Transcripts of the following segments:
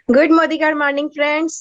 Good morning friends.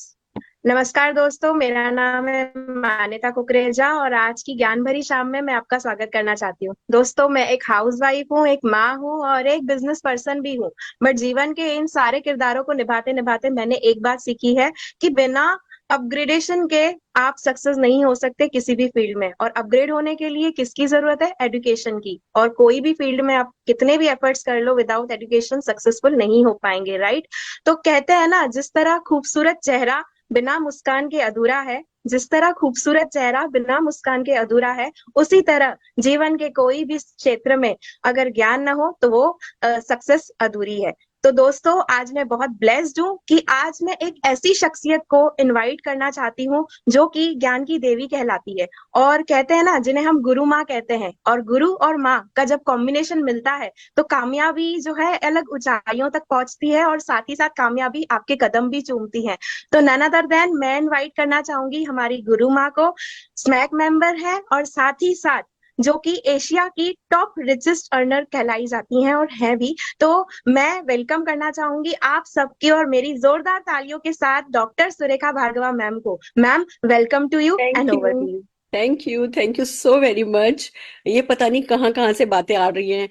नमस्कार दोस्तों, मेरा नाम है मान्यता कुकरेजा और आज की ज्ञान भरी शाम में मैं आपका स्वागत करना चाहती हूँ। दोस्तों, मैं एक हाउस वाइफ हूँ, एक माँ हूँ और एक बिजनेस पर्सन भी हूँ। बट जीवन के इन सारे किरदारों को निभाते निभाते मैंने एक बात सीखी है कि बिना अपग्रेडेशन के आप सक्सेस नहीं हो सकते किसी भी फील्ड में। और अपग्रेड होने के लिए किसकी जरूरत है? एजुकेशन की। और कोई भी फील्ड में आप कितने भी एफर्ट्स कर लो, विदाउट एजुकेशन सक्सेसफुल नहीं हो पाएंगे, राइट? तो कहते हैं ना, जिस तरह खूबसूरत चेहरा बिना मुस्कान के अधूरा है, जिस तरह खूबसूरत चेहरा बिना मुस्कान के अधूरा है, उसी तरह जीवन के कोई भी क्षेत्र में अगर ज्ञान ना हो तो वो सक्सेस अधूरी है। तो दोस्तों, आज मैं बहुत ब्लेस्ड हूँ कि आज मैं एक ऐसी शख्सियत को इनवाइट करना चाहती हूँ जो कि ज्ञान की देवी कहलाती है। और कहते हैं ना, जिन्हें हम गुरु माँ कहते हैं, और गुरु और माँ का जब कॉम्बिनेशन मिलता है तो कामयाबी जो है अलग ऊंचाइयों तक पहुंचती है, और साथ ही साथ कामयाबी आपके कदम भी चूमती है। तो नन अदर देन मैं इनवाइट करना चाहूंगी हमारी गुरु माँ को। स्मैक मेंबर है और साथ ही साथ जो कि एशिया की टॉप रिचेस्ट अर्नर कहलाई जाती हैं और हैं भी। तो मैं वेलकम करना चाहूंगी आप सबकी और मेरी जोरदार तालियों के साथ डॉक्टर सुरेखा भार्गवा मैम को। Ma'am, welcome to you thank and over you. To you. Thank you so very much. ये पता नहीं कहाँ कहाँ से बातें आ रही हैं।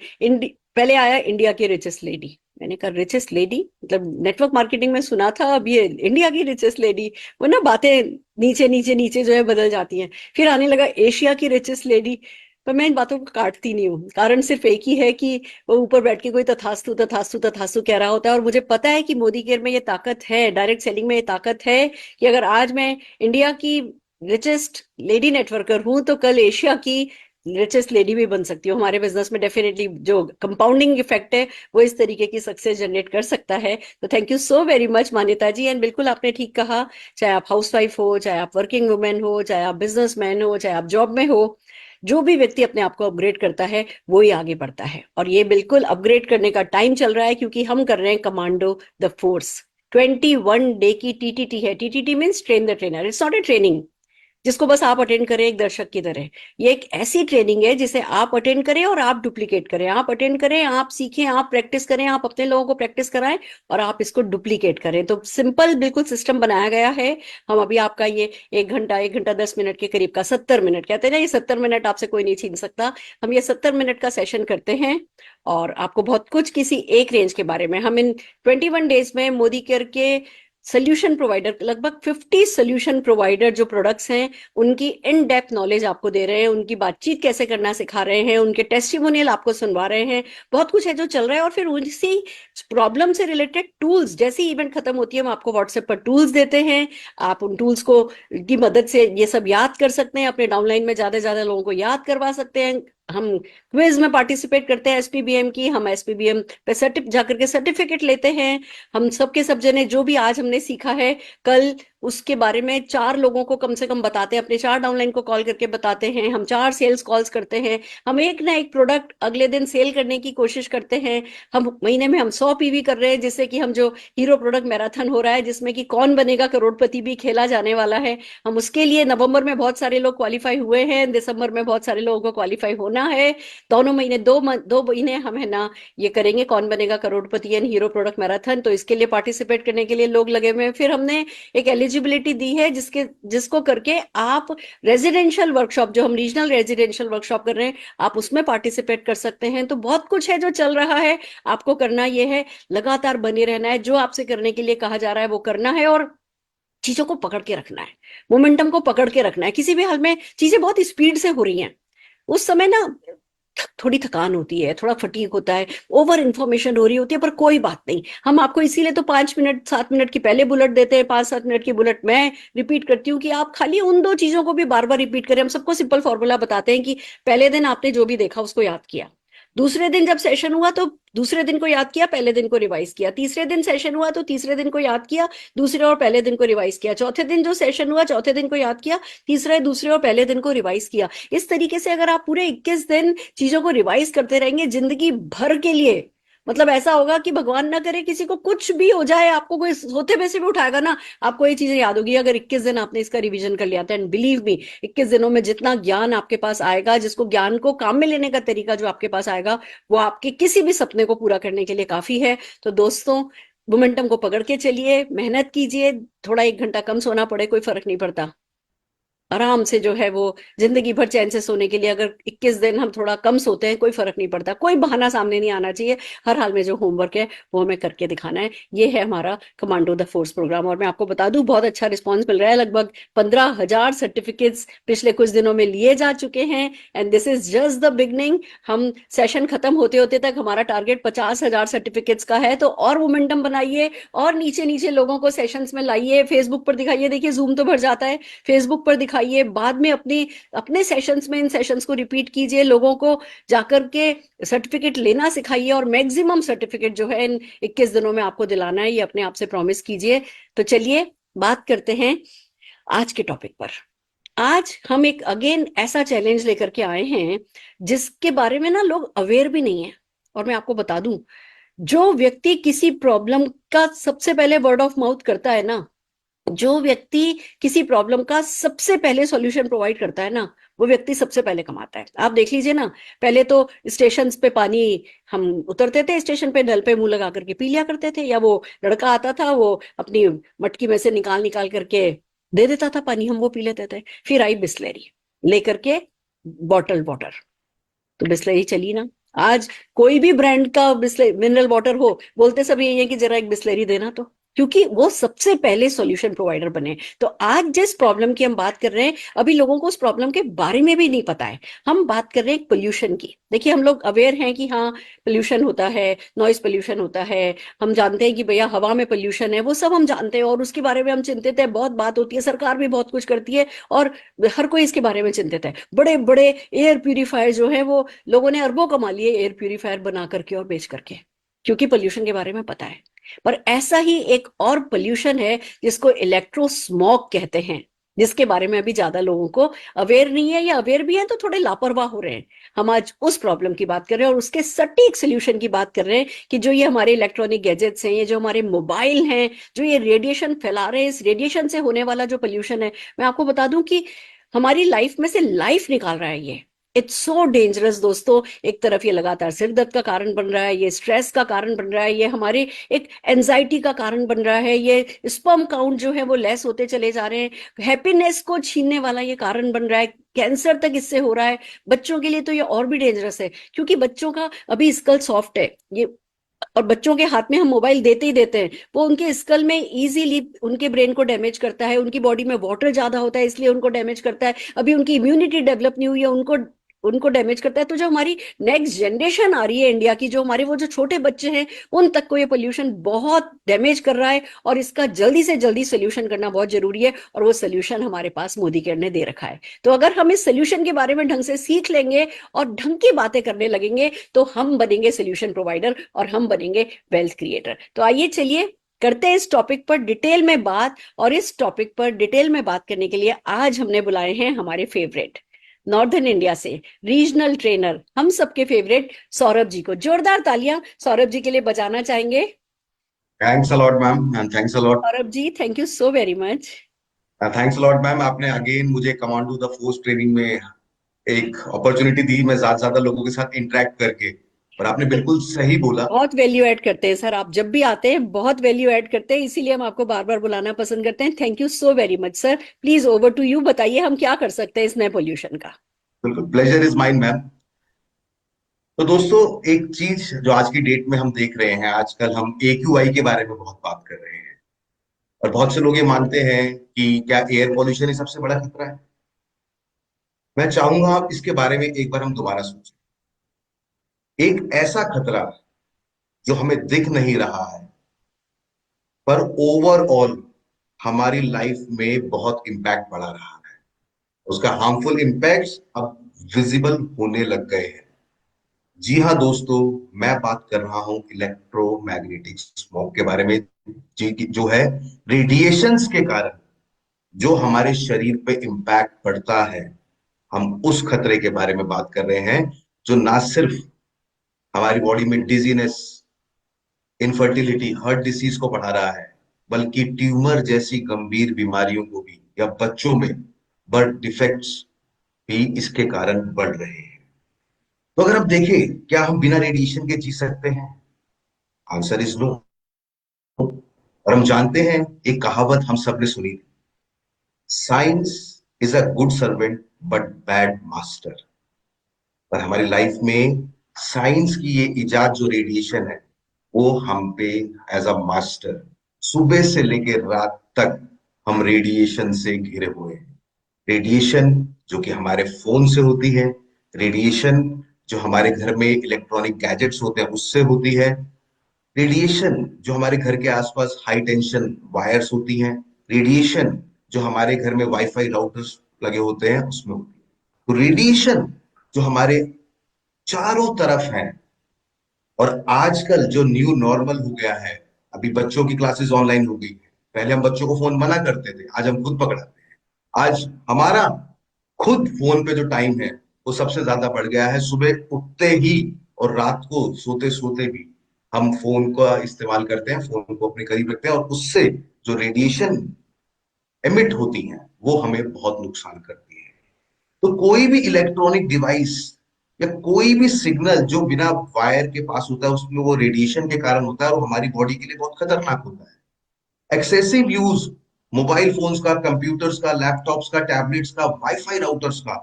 पहले आया इंडिया की रिचेस्ट लेडी। मैंने कहा रिचेस्ट लेडी, मतलब नेटवर्क मार्केटिंग में सुना था, अब ये इंडिया की रिचेस्ट लेडी। वो ना बातें नीचे नीचे नीचे जो है बदल जाती हैं। फिर आने लगा एशिया की रिचेस्ट लेडी। पर मैं इन बातों को काटती नहीं हूँ, कारण सिर्फ एक ही है कि वो ऊपर बैठ के कोई तथास्तु तथास्तु तथास्तु कह रहा होता है। और मुझे पता है कि मोदी केयर में ये ताकत है, डायरेक्ट सेलिंग में ये ताकत है कि अगर आज मैं इंडिया की रिचेस्ट लेडी नेटवर्कर हूं तो कल एशिया की रिचेस्ट लेडी भी बन सकती हूँ। हमारे बिजनेस में डेफिनेटली जो कंपाउंडिंग इफेक्ट है वो इस तरीके की सक्सेस जनरेट कर सकता है। तो thank you so very much मान्यता जी। एंड बिल्कुल आपने ठीक कहा, चाहे आप हाउस वाइफ हो, चाहे आप वर्किंग वुमेन हो, चाहे आप बिजनेसमैन हो, चाहे आप जॉब में हो, जो भी व्यक्ति अपने आप को अपग्रेड करता है वो ही आगे बढ़ता है। और ये बिल्कुल अपग्रेड करने का टाइम चल रहा है, क्योंकि हम कर रहे हैं कमांडो द फोर्स। 21 डे की टीटीटी है। TTT means train the trainer. It's not a training जिसको बस आप अटेंड करें एक दर्शक की तरह। ये एक ऐसी ट्रेनिंग है जिसे आप अटेंड करें और आप डुप्लीकेट करें, आप अटेंड करें, आप सीखें, आप प्रैक्टिस करें, आप अपने लोगों को प्रैक्टिस कराएं और आप इसको डुप्लीकेट करें। तो सिंपल बिल्कुल सिस्टम बनाया गया है। हम अभी आपका ये 1 घंटा 10 मिनट के करीब का 70 मिनट कहते हैं ना, ये 70 मिनट आपसे कोई नहीं छीन सकता। हम ये 70 मिनट का सेशन करते हैं और आपको बहुत कुछ किसी एक रेंज के बारे में, हम इन 21 डेज में मोदी केयर के सोल्यूशन प्रोवाइडर, लगभग 50 सोल्यूशन प्रोवाइडर जो प्रोडक्ट्स हैं उनकी इन डेप्थ नॉलेज आपको दे रहे हैं, उनकी बातचीत कैसे करना सिखा रहे हैं, उनके टेस्टिमोनियल आपको सुनवा रहे हैं। बहुत कुछ है जो चल रहा है। और फिर उसी प्रॉब्लम से रिलेटेड टूल्स, जैसे ही इवेंट खत्म होती है हम आपको व्हाट्सएप पर टूल्स देते हैं। आप उन टूल्स को की मदद से ये सब याद कर सकते हैं, अपने डाउनलाइन में ज्यादा से ज्यादा लोगों को याद करवा सकते हैं। हम क्विज में पार्टिसिपेट करते हैं एसपीबीएम की, हम एसपीबीएम पे जाकर के सर्टिफिकेट लेते हैं। हम सबके सब जने जो भी आज हमने सीखा है, कल उसके बारे में 4 लोगों को कम से कम बताते हैं, अपने 4 डाउनलाइन को कॉल करके बताते हैं। हम 4 सेल्स कॉल्स करते हैं। हम एक ना एक प्रोडक्ट अगले दिन सेल करने की कोशिश करते हैं। हम महीने में हम 100 पीवी कर रहे हैं, जिससे कि हम जो हीरो प्रोडक्ट मैराथन हो रहा है जिसमें कि कौन बनेगा करोड़पति भी खेला जाने वाला है, हम उसके लिए नवंबर में बहुत सारे लोग क्वालिफाई हुए हैं, दिसंबर में बहुत सारे लोगों को क्वालिफाई होना है। दोनों महीने, 2 महीने हम है ना ये करेंगे कौन बनेगा करोड़पति एंड हीरो प्रोडक्ट मैराथन। तो इसके लिए पार्टिसिपेट करने के लिए लोग लगे हुए हैं। फिर हमने एक एलिजिबिलिटी दी है जिसको करके आप रेजिडेंशियल वर्कशॉप, जो हम रीजनल रेजिडेंशियल वर्कशॉप कर रहे हैं, आप उसमें पार्टिसिपेट कर सकते हैं। तो बहुत कुछ है जो चल रहा है। आपको करना यह है, लगातार बने रहना है, जो आपसे करने के लिए कहा जा रहा है वो करना है और चीजों को पकड़ के रखना है, मोमेंटम को पकड़ के रखना है। किसी भी हाल में चीजें बहुत स्पीड से हो रही हैं, उस समय ना थोड़ी थकान होती है, थोड़ा फटीग होता है, ओवर इंफॉर्मेशन हो रही होती है, पर कोई बात नहीं। हम आपको इसीलिए तो 5 मिनट 7 मिनट की पहले बुलेट देते हैं, 5 7 मिनट की बुलेट मैं रिपीट करती हूँ कि आप खाली उन 2 चीजों को भी बार बार रिपीट करें। हम सबको सिंपल फॉर्मूला बताते हैं कि पहले दिन आपने जो भी देखा उसको याद किया, दूसरे दिन जब सेशन हुआ तो दूसरे दिन को याद किया, पहले दिन को रिवाइज किया, तीसरे दिन सेशन हुआ तो तीसरे दिन को याद किया, दूसरे और पहले दिन को रिवाइज किया, चौथे दिन जो सेशन हुआ चौथे दिन को याद किया, तीसरे दूसरे और पहले दिन को रिवाइज किया। इस तरीके से अगर आप पूरे 21 दिन चीजों को रिवाइज करते रहेंगे जिंदगी भर के लिए, मतलब ऐसा होगा कि भगवान ना करे किसी को कुछ भी हो जाए, आपको कोई सोते वैसे भी उठाएगा ना, आपको ये चीजें याद होगी अगर 21 दिन आपने इसका रिवीजन कर लिया था। एंड बिलीव मी, 21 दिनों में जितना ज्ञान आपके पास आएगा, जिसको ज्ञान को काम में लेने का तरीका जो आपके पास आएगा, वो आपके किसी भी सपने को पूरा करने के लिए काफी है। तो दोस्तों, मोमेंटम को पकड़ के चलिए, मेहनत कीजिए, थोड़ा 1 घंटा कम सोना पड़े कोई फर्क नहीं पड़ता। आराम से जो है वो जिंदगी भर चैन से सोने के लिए अगर 21 दिन हम थोड़ा कम सोते हैं कोई फर्क नहीं पड़ता, कोई बहाना सामने नहीं आना चाहिए। हर हाल में जो होमवर्क है वो हमें करके दिखाना है। ये है हमारा कमांडो द फोर्स प्रोग्राम, और मैं आपको बता दूं बहुत अच्छा रिस्पॉन्स मिल रहा है। लगभग 15,000 सर्टिफिकेट्स पिछले कुछ दिनों में लिए जा चुके हैं, and this is just the beginning. हम सेशन खत्म होते होते तक हमारा टारगेट 50,000 सर्टिफिकेट्स का है, तो और मोमेंटम बनाइए और नीचे नीचे लोगों को सेशंस में लाइए, फेसबुक पर दिखाइए। देखिए जूम तो भर जाता है, फेसबुक पर दिखाइए, बाद में अपनी अपने सेशंस में इन सेशंस को रिपीट कीजिए, लोगों को जाकर के सर्टिफिकेट लेना सिखाइए, और मैक्सिमम सर्टिफिकेट जो है इन 21 दिनों में आपको दिलाना है, ये अपने आप से प्रॉमिस कीजिए। तो चलिए बात करते हैं आज के टॉपिक पर। आज हम एक अगेन ऐसा चैलेंज लेकर के आए हैं जिसके बारे में ना लोग अवेयर भी नहीं है। और मैं आपको बता दूं, जो व्यक्ति किसी प्रॉब्लम का सबसे पहले वर्ड ऑफ माउथ करता है ना, जो व्यक्ति किसी प्रॉब्लम का सबसे पहले सॉल्यूशन प्रोवाइड करता है ना, वो व्यक्ति सबसे पहले कमाता है। आप देख लीजिए ना, पहले तो स्टेशन पे पानी हम उतरते थे, स्टेशन पे नल पे मुंह लगा करके पी लिया करते थे, या वो लड़का आता था वो अपनी मटकी में से निकाल निकाल करके दे देता था पानी, हम वो पी लेते थे। फिर आई बिस्लेरी लेकर के, बॉटल वाटर, तो बिस्लरी चली ना। आज कोई भी ब्रांड का बिस्लरी मिनरल वाटर हो, बोलते सब यही है कि जरा एक बिस्लरी देना, तो क्योंकि वो सबसे पहले सॉल्यूशन प्रोवाइडर बने। तो आज जिस प्रॉब्लम की हम बात कर रहे हैं, अभी लोगों को उस प्रॉब्लम के बारे में भी नहीं पता है। हम बात कर रहे हैं पोल्यूशन की। देखिए हम लोग अवेयर हैं कि हाँ पोल्यूशन होता है, नॉइज पोल्यूशन होता है, हम जानते हैं कि भैया हवा में पोल्यूशन है, वो सब हम जानते हैं और उसके बारे में हम चिंतित है, बहुत बात होती है, सरकार भी बहुत कुछ करती है और हर कोई इसके बारे में चिंतित है। बड़े बड़े एयर प्यूरिफायर जो है वो लोगों ने अरबों कमा लिए एयर प्यूरिफायर बना करके और बेच करके, क्योंकि पोल्यूशन के बारे में पता है। पर ऐसा ही एक और पोल्यूशन है जिसको इलेक्ट्रो स्मॉग कहते हैं, जिसके बारे में अभी ज्यादा लोगों को अवेयर नहीं है, या अवेयर भी है तो थोड़े लापरवाह हो रहे हैं। हम आज उस प्रॉब्लम की बात कर रहे हैं और उसके सटीक सोल्यूशन की बात कर रहे हैं कि जो ये हमारे इलेक्ट्रॉनिक गैजेट्स हैं, ये जो हमारे मोबाइल हैं, जो ये रेडिएशन फैला रहे हैं, इस रेडिएशन से होने वाला जो पोल्यूशन है, मैं आपको बता दूं कि हमारी लाइफ में से लाइफ निकाल रहा है ये। इट्स सो डेंजरस दोस्तों। एक तरफ ये लगातार सिर दर्द का कारण बन रहा है, ये स्ट्रेस का कारण बन रहा है, ये हमारे एक एंजाइटी का कारण बन रहा है, ये स्पर्म काउंट जो है वो लेस होते चले जा रहे हैं, हैप्पीनेस को छीनने वाला ये कारण बन रहा है, कैंसर तक इससे हो रहा है। बच्चों के लिए तो ये और भी डेंजरस है, क्योंकि बच्चों का अभी स्कल सॉफ्ट है ये, और बच्चों के हाथ में हम मोबाइल देते ही देते हैं, वो उनके स्कल में इजीली उनके ब्रेन को डैमेज करता है, उनकी बॉडी में वाटर ज्यादा होता है इसलिए उनको डैमेज करता है, अभी उनकी इम्यूनिटी डेवलप नहीं हुई है, उनको उनको डैमेज करता है। तो जो हमारी नेक्स्ट जनरेशन आ रही है इंडिया की, जो हमारे वो जो छोटे बच्चे हैं, उन तक को ये पोल्यूशन बहुत डैमेज कर रहा है, और इसका जल्दी से जल्दी सोल्यूशन करना बहुत जरूरी है, और वो सोल्यूशन हमारे पास मोदी केयर ने दे रखा है। तो अगर हम इस सोल्यूशन के बारे में ढंग से सीख लेंगे और ढंग की बातें करने लगेंगे, तो हम बनेंगे सोल्यूशन प्रोवाइडर और हम बनेंगे वेल्थ क्रिएटर। तो आइए चलिए करते हैं इस टॉपिक पर डिटेल में बात, और इस टॉपिक पर डिटेल में बात करने के लिए आज हमने बुलाए हैं हमारे फेवरेट नॉर्दर्न इंडिया से रीजनल ट्रेनर, हम सबके फेवरेट सौरभ जी को। जोरदार तालियां सौरभ जी के लिए बजाना चाहेंगे। Thanks a lot ma'am, and thanks a lot. Saurabh ji thank you so very much. Thanks a lot ma'am, आपने अगेन मुझे कमांडो द फोर्स ट्रेनिंग में एक अपॉर्चुनिटी दी, मैं ज्यादा से ज्यादा लोगों के साथ इंटरेक्ट करके। और आपने बिल्कुल सही बोला। बहुत वैल्यू ऐड करते हैं सर, आप जब भी आते हैं बहुत वैल्यू ऐड करते हैं, इसीलिए हम आपको बार बार बुलाना पसंद करते हैं। Thank you so very much sir. Please over to you, बताइए हम क्या कर सकते हैं इस नए पोल्यूशन का। बिल्कुल, प्लेजर इज माइन मैम। तो दोस्तों, एक चीज जो आज की डेट में हम देख रहे हैं, आजकल हम AQI के बारे में बहुत बात कर रहे हैं, और बहुत से लोग ये मानते हैं कि क्या एयर पॉल्यूशन ही सबसे बड़ा खतरा है। मैं चाहूंगा आप इसके बारे में एक बार हम दोबारा सोचें। एक ऐसा खतरा जो हमें दिख नहीं रहा है, पर ओवरऑल हमारी लाइफ में बहुत इम्पैक्ट पड़ा रहा है। उसका हार्मफुल इम्पैक्ट्स अब विजिबल होने लग गए हैं। जी हाँ दोस्तों, मैं बात कर रहा हूं इलेक्ट्रोमैग्नेटिक स्मोक के बारे में, जो है रेडिएशंस के कारण जो हमारे शरीर पे इम्पैक्ट पड़ता है। हम उस खतरे के बारे में बात कर रहे हैं, जो ना सिर्फ हमारी बॉडी में डिजीनेस, इनफर्टिलिटी, हार्ट डिसीज को बढ़ा रहा है, बल्कि ट्यूमर जैसी गंभीर बीमारियों को भी, या बच्चों में बर्थ डिफेक्ट्स भी इसके कारण बढ़ रहे हैं। तो अगर आप देखें, क्या हम बिना रेडिएशन के जी सकते हैं? Answer is no. और हम जानते हैं, एक कहावत हम सबने सुनी थी, science is a good servant but bad master. पर हमारी लाइफ में साइंस की ये इजाद जो रेडिएशन है, वो हम पे एज अ मास्टर, सुबह से लेकर रात तक हम रेडिएशन से घिरे हुए हैं। रेडिएशन जो कि हमारे फोन से होती है, रेडिएशन जो हमारे घर में इलेक्ट्रॉनिक गैजेट्स होते हैं उससे होती है, रेडिएशन जो हमारे घर के आसपास हाई टेंशन वायर्स होती हैं, रेडिएशन जो हमारे घर में वाईफाई राउटर्स लगे होते हैं उसमें होती है। तो रेडिएशन जो हमारे चारों तरफ है, और आजकल जो न्यू नॉर्मल हो गया है, अभी बच्चों की क्लासेस ऑनलाइन हो गई है, पहले हम बच्चों को फोन मना करते थे, आज हम खुद पकड़ाते हैं। आज हमारा खुद फोन पे जो टाइम है वो सबसे ज्यादा बढ़ गया है, सुबह उठते ही और रात को सोते सोते भी हम फोन का इस्तेमाल करते हैं, फोन को अपने करीब रखते हैं, और उससे जो रेडिएशन एमिट होती हैं वो हमें बहुत नुकसान करती है। तो कोई भी इलेक्ट्रॉनिक डिवाइस या कोई भी सिग्नल जो बिना वायर के पास होता है उसमें वो रेडिएशन के कारण होता है और हमारी बॉडी के लिए बहुत खतरनाक होता है। एक्सेसिव यूज मोबाइल फोन्स का, कंप्यूटर्स का, लैपटॉप्स का, टैबलेट्स का, वाईफाई राउटर्स का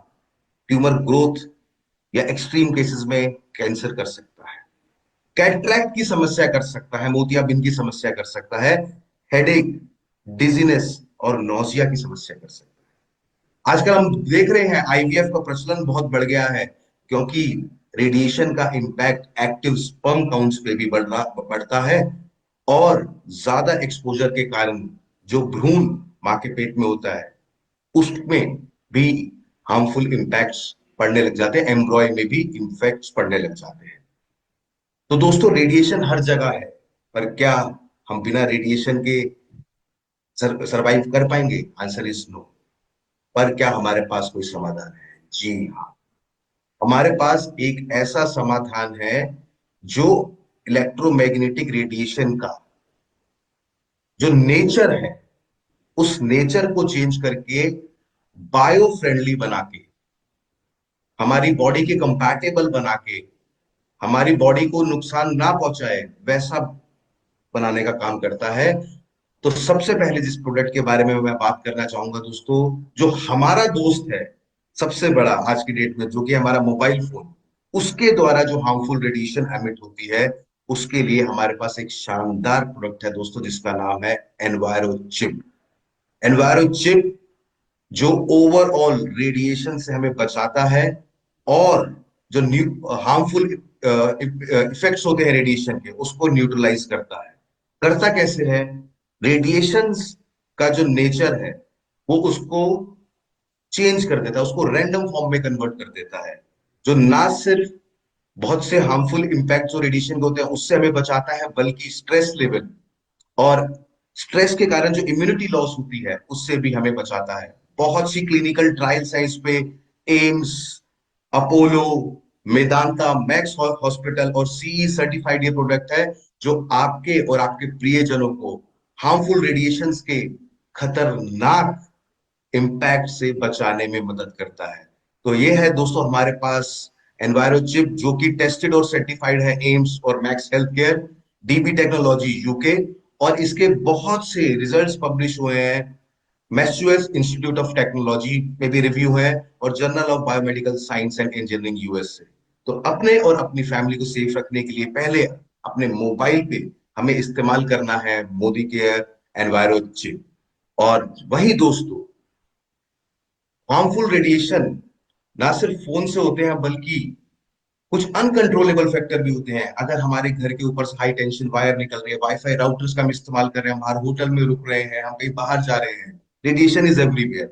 ट्यूमर ग्रोथ या एक्सट्रीम केसेस में कैंसर कर सकता है, कैटरैक्ट की समस्या कर सकता है, मोतियाबिंद की समस्या कर सकता है, हेडेक, डिजीनेस और नोजिया की समस्या कर सकता है। आजकल हम देख रहे हैं आईवीएफ का प्रचलन बहुत बढ़ गया है, क्योंकि रेडिएशन का इम्पैक्ट एक्टिव स्पर्म काउंट्स पे भी बढ़ता है, और ज्यादा एक्सपोजर के कारण जो भ्रूण मां के पेट में होता है उसमें भी हार्मफुल इम्पैक्ट्स पड़ने लग जाते हैं, एम्ब्रॉय में भी इम्पैक्ट्स पड़ने लग जाते हैं। तो दोस्तों, रेडिएशन हर जगह है, पर क्या हम बिना रेडिएशन के सरवाइव कर पाएंगे? Answer is no. पर क्या हमारे पास कोई समाधान है? जी हाँ, हमारे पास एक ऐसा समाधान है जो इलेक्ट्रोमैग्नेटिक रेडिएशन का जो नेचर है उस नेचर को चेंज करके बायो फ्रेंडली बना के, हमारी बॉडी के कंपैटिबल बना के, हमारी बॉडी को नुकसान ना पहुंचाए वैसा बनाने का काम करता है। तो सबसे पहले जिस प्रोडक्ट के बारे में मैं बात करना चाहूंगा दोस्तों, जो हमारा दोस्त है सबसे बड़ा आज की डेट में, जो कि हमारा मोबाइल फोन, उसके द्वारा जो हार्मफुल रेडिएशन एमिट होती है, उसके लिए हमारे पास एक शानदार प्रोडक्ट है दोस्तों, जिसका नाम है एनवायरो चिप। एनवायरो चिप जो ओवरऑल रेडिएशन से हमें बचाता है, और जो हार्मफुल इफेक्ट्स होते हैं रेडिएशन के उसको न्यूट्रलाइज करता है। करता कैसे है? रेडिएशंस का जो नेचर है वो उसको चेंज कर देता है, उसको रैंडम फॉर्म में कन्वर्ट कर देता है, जो ना सिर्फ बहुत से हार्मफुल इम्पैक्ट जो रेडिएशन के होते हैं उससे हमें बचाता है, बल्कि स्ट्रेस लेवल और स्ट्रेस के कारण जो इम्यूनिटी लॉस होती है उससे भी हमें बचाता है। बहुत सी क्लिनिकल ट्रायल्स हैं इस पे, AIIMS, Apollo, Medanta, max hospital और सीई सर्टिफाइड ये प्रोडक्ट है, जो आपके और आपके प्रियजनों को हार्मफुल रेडिएशंस के खतरनाक इम्पैक्ट से बचाने में मदद करता है। तो ये है दोस्तों हमारे पास एनवायरो चिप, जो कि टेस्टेड और सर्टिफाइड है एम्स और max health care, dB technology UK, और इसके बहुत से रिजल्ट्स पब्लिश हुए हैं, मैसूएट्स इंस्टीट्यूट ऑफ टेक्नोलॉजी में भी रिव्यू है, और journal of biomedical science and engineering US से। तो अपने और अपनी फैमिली को सेफ रखने के लिए पहले अपने मोबाइल पे हमें इस्तेमाल करना है मोदी केयर एनवायरो चिप। और वही दोस्तों, हार्मफुल रेडिएशन ना सिर्फ फोन से होते हैं, बल्कि कुछ अनकंट्रोलेबल फैक्टर भी होते हैं। अगर हमारे घर के ऊपर से हाई टेंशन वायर निकल रही है, वाईफाई राउटर्स का हम इस्तेमाल कर रहे हैं, हम हर होटल में रुक रहे हैं, हम कहीं बाहर जा रहे हैं, रेडिएशन इज एवरीवेयर।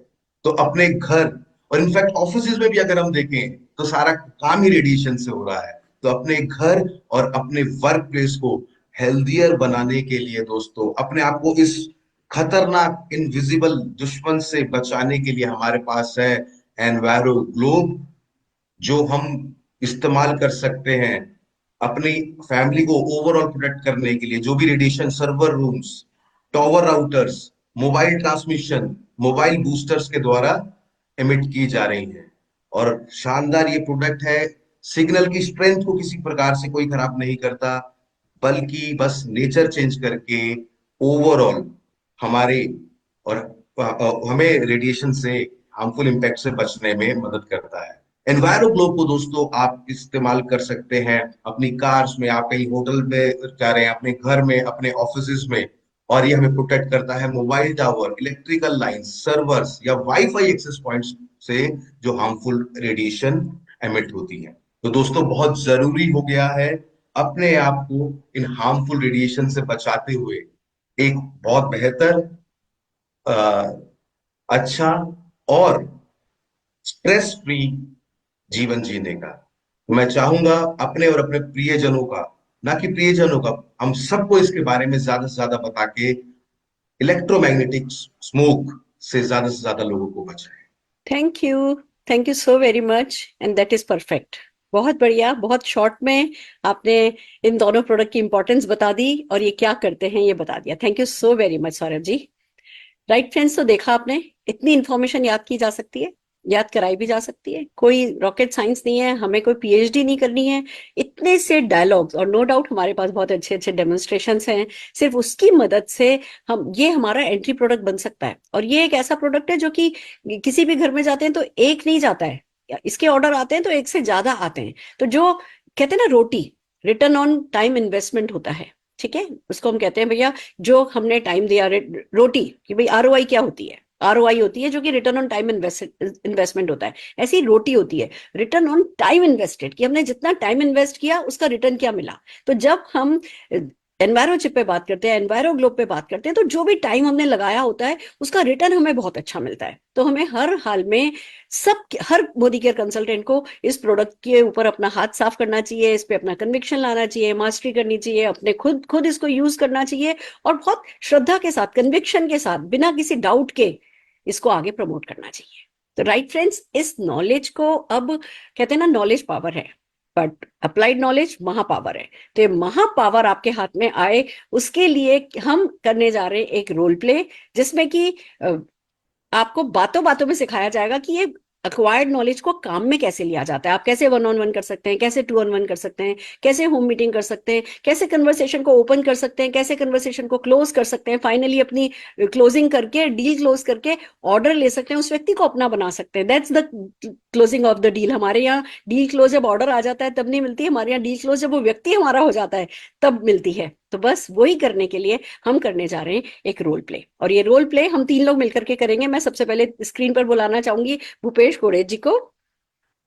तो अपने घर और इनफैक्ट ऑफिस में भी अगर हम देखें तो सारा काम ही रेडिएशन से हो रहा है। तो अपने घर और अपने वर्क प्लेस को हेल्दियर बनाने के लिए दोस्तों, अपने आप को इस खतरनाक इनविजिबल दुश्मन से बचाने के लिए हमारे पास है एनवायरो ग्लोब, जो हम इस्तेमाल कर सकते हैं अपनी फैमिली को ओवरऑल प्रोटेक्ट करने के लिए। जो भी radiation server rooms, tower routers, mobile transmission, mobile boosters के द्वारा एमिट की जा रही है। और शानदार ये प्रोडक्ट है, सिग्नल की स्ट्रेंथ को किसी प्रकार से कोई खराब नहीं करता, बल्कि बस नेचर चेंज करके ओवरऑल हमारे और हमें रेडिएशन से, हार्मफुल इम्पैक्ट से बचने में मदद करता है। एनवायरो ग्लो को दोस्तों आप इस्तेमाल कर सकते हैं अपनी कार्स में, आप कहीं होटल में जा रहे हैं, अपने घर में, अपने ऑफिस में, और ये हमें प्रोटेक्ट करता है mobile tower, electrical line, servers या वाईफाई एक्सेस पॉइंट्स से जो हार्मफुल रेडिएशन एमिट होती है। तो दोस्तों बहुत जरूरी हो गया है अपने आप को इन हार्मफुल रेडिएशन से बचाते हुए एक बहुत बेहतर, अ, अच्छा और स्ट्रेस फ्री जीवन जीने का। मैं चाहूंगा अपने और अपने प्रियजनों का, ना कि प्रियजनों का, हम सबको इसके बारे में ज्यादा से ज्यादा बता के इलेक्ट्रोमैग्नेटिक स्मोक से ज्यादा लोगों को बचाएं। Thank you, thank you so very much, and that is perfect. बहुत बढ़िया, बहुत शॉर्ट में आपने इन दोनों प्रोडक्ट की इंपॉर्टेंस बता दी और ये क्या करते हैं ये बता दिया। Thank you so very much Saurabh ji. Right friends, तो देखा आपने, इतनी इंफॉर्मेशन याद की जा सकती है, याद कराई भी जा सकती है, कोई रॉकेट साइंस नहीं है, हमें कोई पीएचडी नहीं करनी है। इतने से डायलॉग्स, और नो डाउट हमारे पास बहुत अच्छे अच्छे डेमोन्स्ट्रेशंस हैं, सिर्फ उसकी मदद से हम, ये हमारा एंट्री प्रोडक्ट बन सकता है। और ये एक ऐसा प्रोडक्ट है जो कि किसी भी घर में जाते हैं तो एक नहीं जाता है, इसके ऑर्डर आते हैं तो एक से ज्यादा आते हैं। तो जो कहते हैं ना रोटी, रिटर्न ऑन टाइम इन्वेस्टमेंट होता है, ठीक है, उसको हम कहते हैं भैया जो हमने टाइम दिया, रोटी कि भाई आरओआई क्या होती है, आरओआई होती है जो कि रिटर्न ऑन टाइम इन्वेस्टमेंट होता है। ऐसी रोटी होती है रिटर्न ऑन टाइम इन्वेस्टेड, कि हमने जितना टाइम इन्वेस्ट किया उसका रिटर्न क्या मिला। तो जब हम एनवायरो चिप पे बात करते हैं, एनवायरो ग्लोब पे बात करते हैं, तो जो भी टाइम हमने लगाया होता है उसका रिटर्न हमें बहुत अच्छा मिलता है। तो हमें हर हाल में सब, हर मोदी केयर कंसल्टेंट को इस प्रोडक्ट के ऊपर अपना हाथ साफ करना चाहिए, इस पे अपना कन्विक्शन लाना चाहिए, मास्टरी करनी चाहिए, अपने खुद खुद इसको यूज करना चाहिए, और बहुत श्रद्धा के साथ, कन्विक्शन के साथ, बिना किसी डाउट के इसको आगे प्रमोट करना चाहिए। तो राइट फ्रेंड्स, इस नॉलेज को, अब कहते हैं ना नॉलेज पावर है, बट अप्लाइड नॉलेज महापावर है। तो ये महापावर आपके हाथ में आए, उसके लिए हम करने जा रहे हैं एक रोल प्ले, जिसमें कि आपको बातों बातों में सिखाया जाएगा कि ये अक्वायर्ड नॉलेज को काम में कैसे लिया जाता है। आप कैसे 1-on-1 कर सकते हैं, कैसे 2-on-1 कर सकते हैं, कैसे होम मीटिंग कर सकते हैं, कैसे कन्वर्सेशन को ओपन कर सकते हैं, कैसे कन्वर्सेशन को क्लोज कर सकते हैं, फाइनली अपनी क्लोजिंग करके, डील क्लोज करके ऑर्डर ले सकते हैं, उस व्यक्ति को अपना बना सकते हैं। That's the closing of the deal. हमारे यहाँ डील क्लोज जब ऑर्डर आ जाता है तब नहीं मिलती, हमारे यहाँ डील क्लोज जब वो व्यक्ति हमारा हो जाता है तब मिलती है। तो बस वही करने के लिए हम करने जा रहे हैं एक रोल प्ले, और ये रोल प्ले हम 3 लोग मिलकर के करेंगे। मैं सबसे पहले स्क्रीन पर बुलाना चाहूंगी भूपेश गोड़े जी को,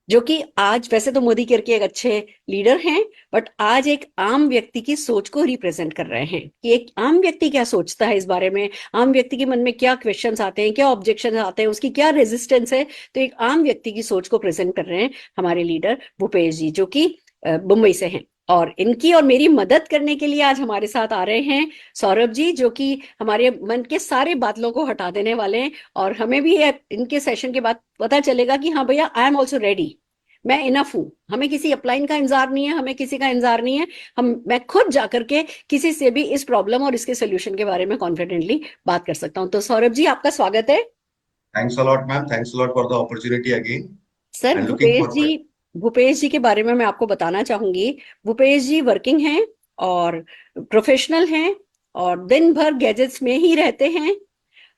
जो कि आज वैसे तो मोदी केयर के एक अच्छे लीडर हैं, बट आज एक आम व्यक्ति की सोच को रिप्रेजेंट कर रहे हैं कि एक आम व्यक्ति क्या सोचता है इस बारे में, आम व्यक्ति के मन में क्या क्वेश्चंस आते हैं, क्या ऑब्जेक्शन आते हैं, उसकी क्या रेजिस्टेंस है। तो एक आम व्यक्ति की सोच को प्रेजेंट कर रहे हैं हमारे लीडर भूपेश जी, जो कि मुंबई से हैं। और इनकी और मेरी मदद करने के लिए आज हमारे साथ आ रहे हैं सौरभ जी, जो कि हमारे मन के सारे बादलों को हटा देने वाले हैं। और हमें भी इनके सेशन के बाद पता चलेगा कि हाँ भैया, आई एम ऑल्सो रेडी, मैं इनफ हूं, हमें किसी अपलाइन का इंतजार नहीं है, हमें किसी का इंतजार नहीं है। मैं खुद जाकर के किसी से भी इस प्रॉब्लम और इसके सोल्यूशन के बारे में कॉन्फिडेंटली बात कर सकता हूं। तो सौरभ जी, आपका स्वागत है। Thanks a lot ma'am, thanks a lot for the opportunity again, sir, and looking forward. Bhupesh ji के बारे में मैं आपको बताना चाहूंगी। भूपेश जी वर्किंग हैं और प्रोफेशनल हैं, और दिन भर गैजेट्स में ही रहते हैं,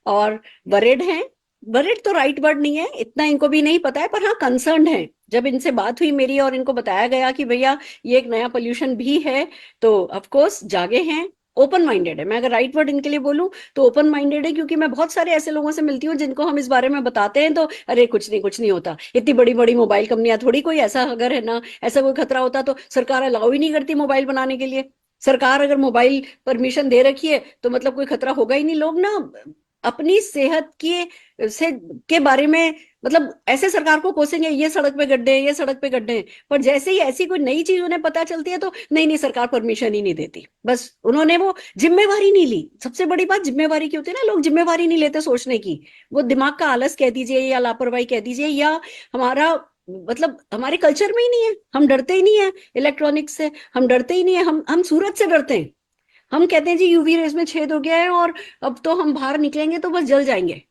और वरिड हैं। वरिड तो राइट वर्ड नहीं है, इतना इनको भी नहीं पता है, पर हाँ कंसर्न है। जब इनसे बात हुई मेरी और इनको बताया गया कि भैया ये एक नया पोल्यूशन भी है, तो ऑफ कोर्स जागे हैं, ओपन माइंडेड है। मैं अगर राइट वर्ड इनके लिए बोलूं तो ओपन माइंडेड है, क्योंकि मैं बहुत सारे ऐसे लोगों से मिलती हूँ जिनको हम इस बारे में बताते हैं तो अरे कुछ नहीं, कुछ नहीं होता, इतनी बड़ी बड़ी मोबाइल कंपनियां थोड़ी, कोई ऐसा अगर है ना, ऐसा कोई खतरा होता तो सरकार अलाउ ही नहीं करती मोबाइल बनाने के लिए। सरकार अगर मोबाइल परमिशन दे रखी है तो मतलब कोई खतरा होगा ही नहीं। लोग ना अपनी सेहत से के बारे में, मतलब ऐसे सरकार को कोसेंगे, ये सड़क पे गड्ढे हैं, ये सड़क पे गड्ढे हैं, पर जैसे ही ऐसी कोई नई चीज उन्हें पता चलती है तो नहीं नहीं, सरकार परमिशन ही नहीं देती। बस उन्होंने वो जिम्मेवारी नहीं ली। सबसे बड़ी बात जिम्मेवारी की होती है ना, लोग जिम्मेवारी नहीं लेते सोचने की। वो दिमाग का आलस कह दीजिए, या लापरवाही कह दीजिए, या हमारा मतलब हमारे कल्चर में ही नहीं है। हम डरते ही नहीं है इलेक्ट्रॉनिक्स से, हम डरते ही नहीं है, हम सूरज से डरते हैं। हम कहते हैं जी यूवी रेज में छेद हो गया है और अब तो हम बाहर निकलेंगे तो बस जल जाएंगे।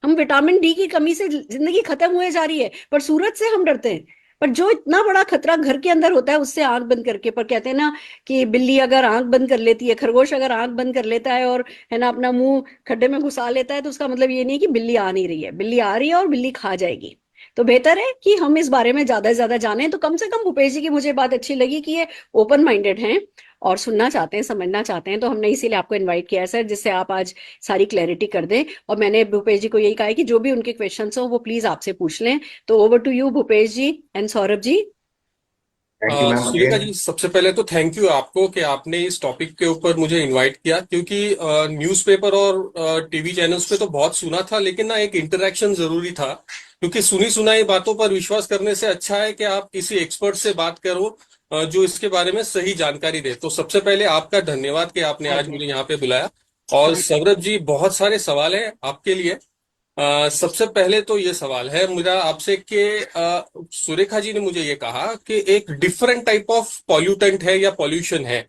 हम विटामिन डी की कमी से जिंदगी खत्म हुए जा रही है, पर सूरज से हम डरते हैं। पर जो इतना बड़ा खतरा घर के अंदर होता है उससे आंख बंद करके, पर कहते हैं ना कि बिल्ली अगर आंख बंद कर लेती है, खरगोश अगर आंख बंद कर लेता है और है ना अपना मुंह खड्डे में घुसा लेता है, तो उसका मतलब ये नहीं कि बिल्ली आ नहीं रही है, बिल्ली आ रही है और बिल्ली खा जाएगी। तो बेहतर है कि हम इस बारे में ज्यादा से ज्यादा जानें। तो कम से कम भूपेश जी की मुझे बात अच्छी लगी कि ये ओपन माइंडेड हैं और सुनना चाहते हैं, समझना चाहते हैं। तो हमने इसीलिए आपको इनवाइट किया है सर, जिससे आप आज सारी क्लैरिटी कर दें। और मैंने भूपेश जी को यही कहा है कि जो भी उनके क्वेश्चंस हो वो प्लीज आपसे पूछ लें। तो over to you Bhupesh ji and Saurabh ji. Thank you ma'am Surekha again. जी, सबसे पहले तो थैंक यू आपको कि आपने इस टॉपिक के ऊपर मुझे इनवाइट किया, क्योंकि न्यूज़पेपर और टीवी चैनल्स पे तो बहुत सुना था, लेकिन ना एक इंटरेक्शन जरूरी था। क्योंकि सुनी सुनाई बातों पर विश्वास करने से अच्छा है कि आप किसी एक्सपर्ट से बात करो जो इसके बारे में सही जानकारी दे। तो सबसे पहले आपका धन्यवाद कि आपने आज मुझे यहाँ पे बुलाया। और सौरभ जी, बहुत सारे सवाल हैं आपके लिए। सबसे पहले तो ये सवाल है मेरा आपसे कि सुरेखा जी ने मुझे ये कहा कि एक डिफरेंट टाइप ऑफ पॉल्यूटेंट है या पॉल्यूशन है,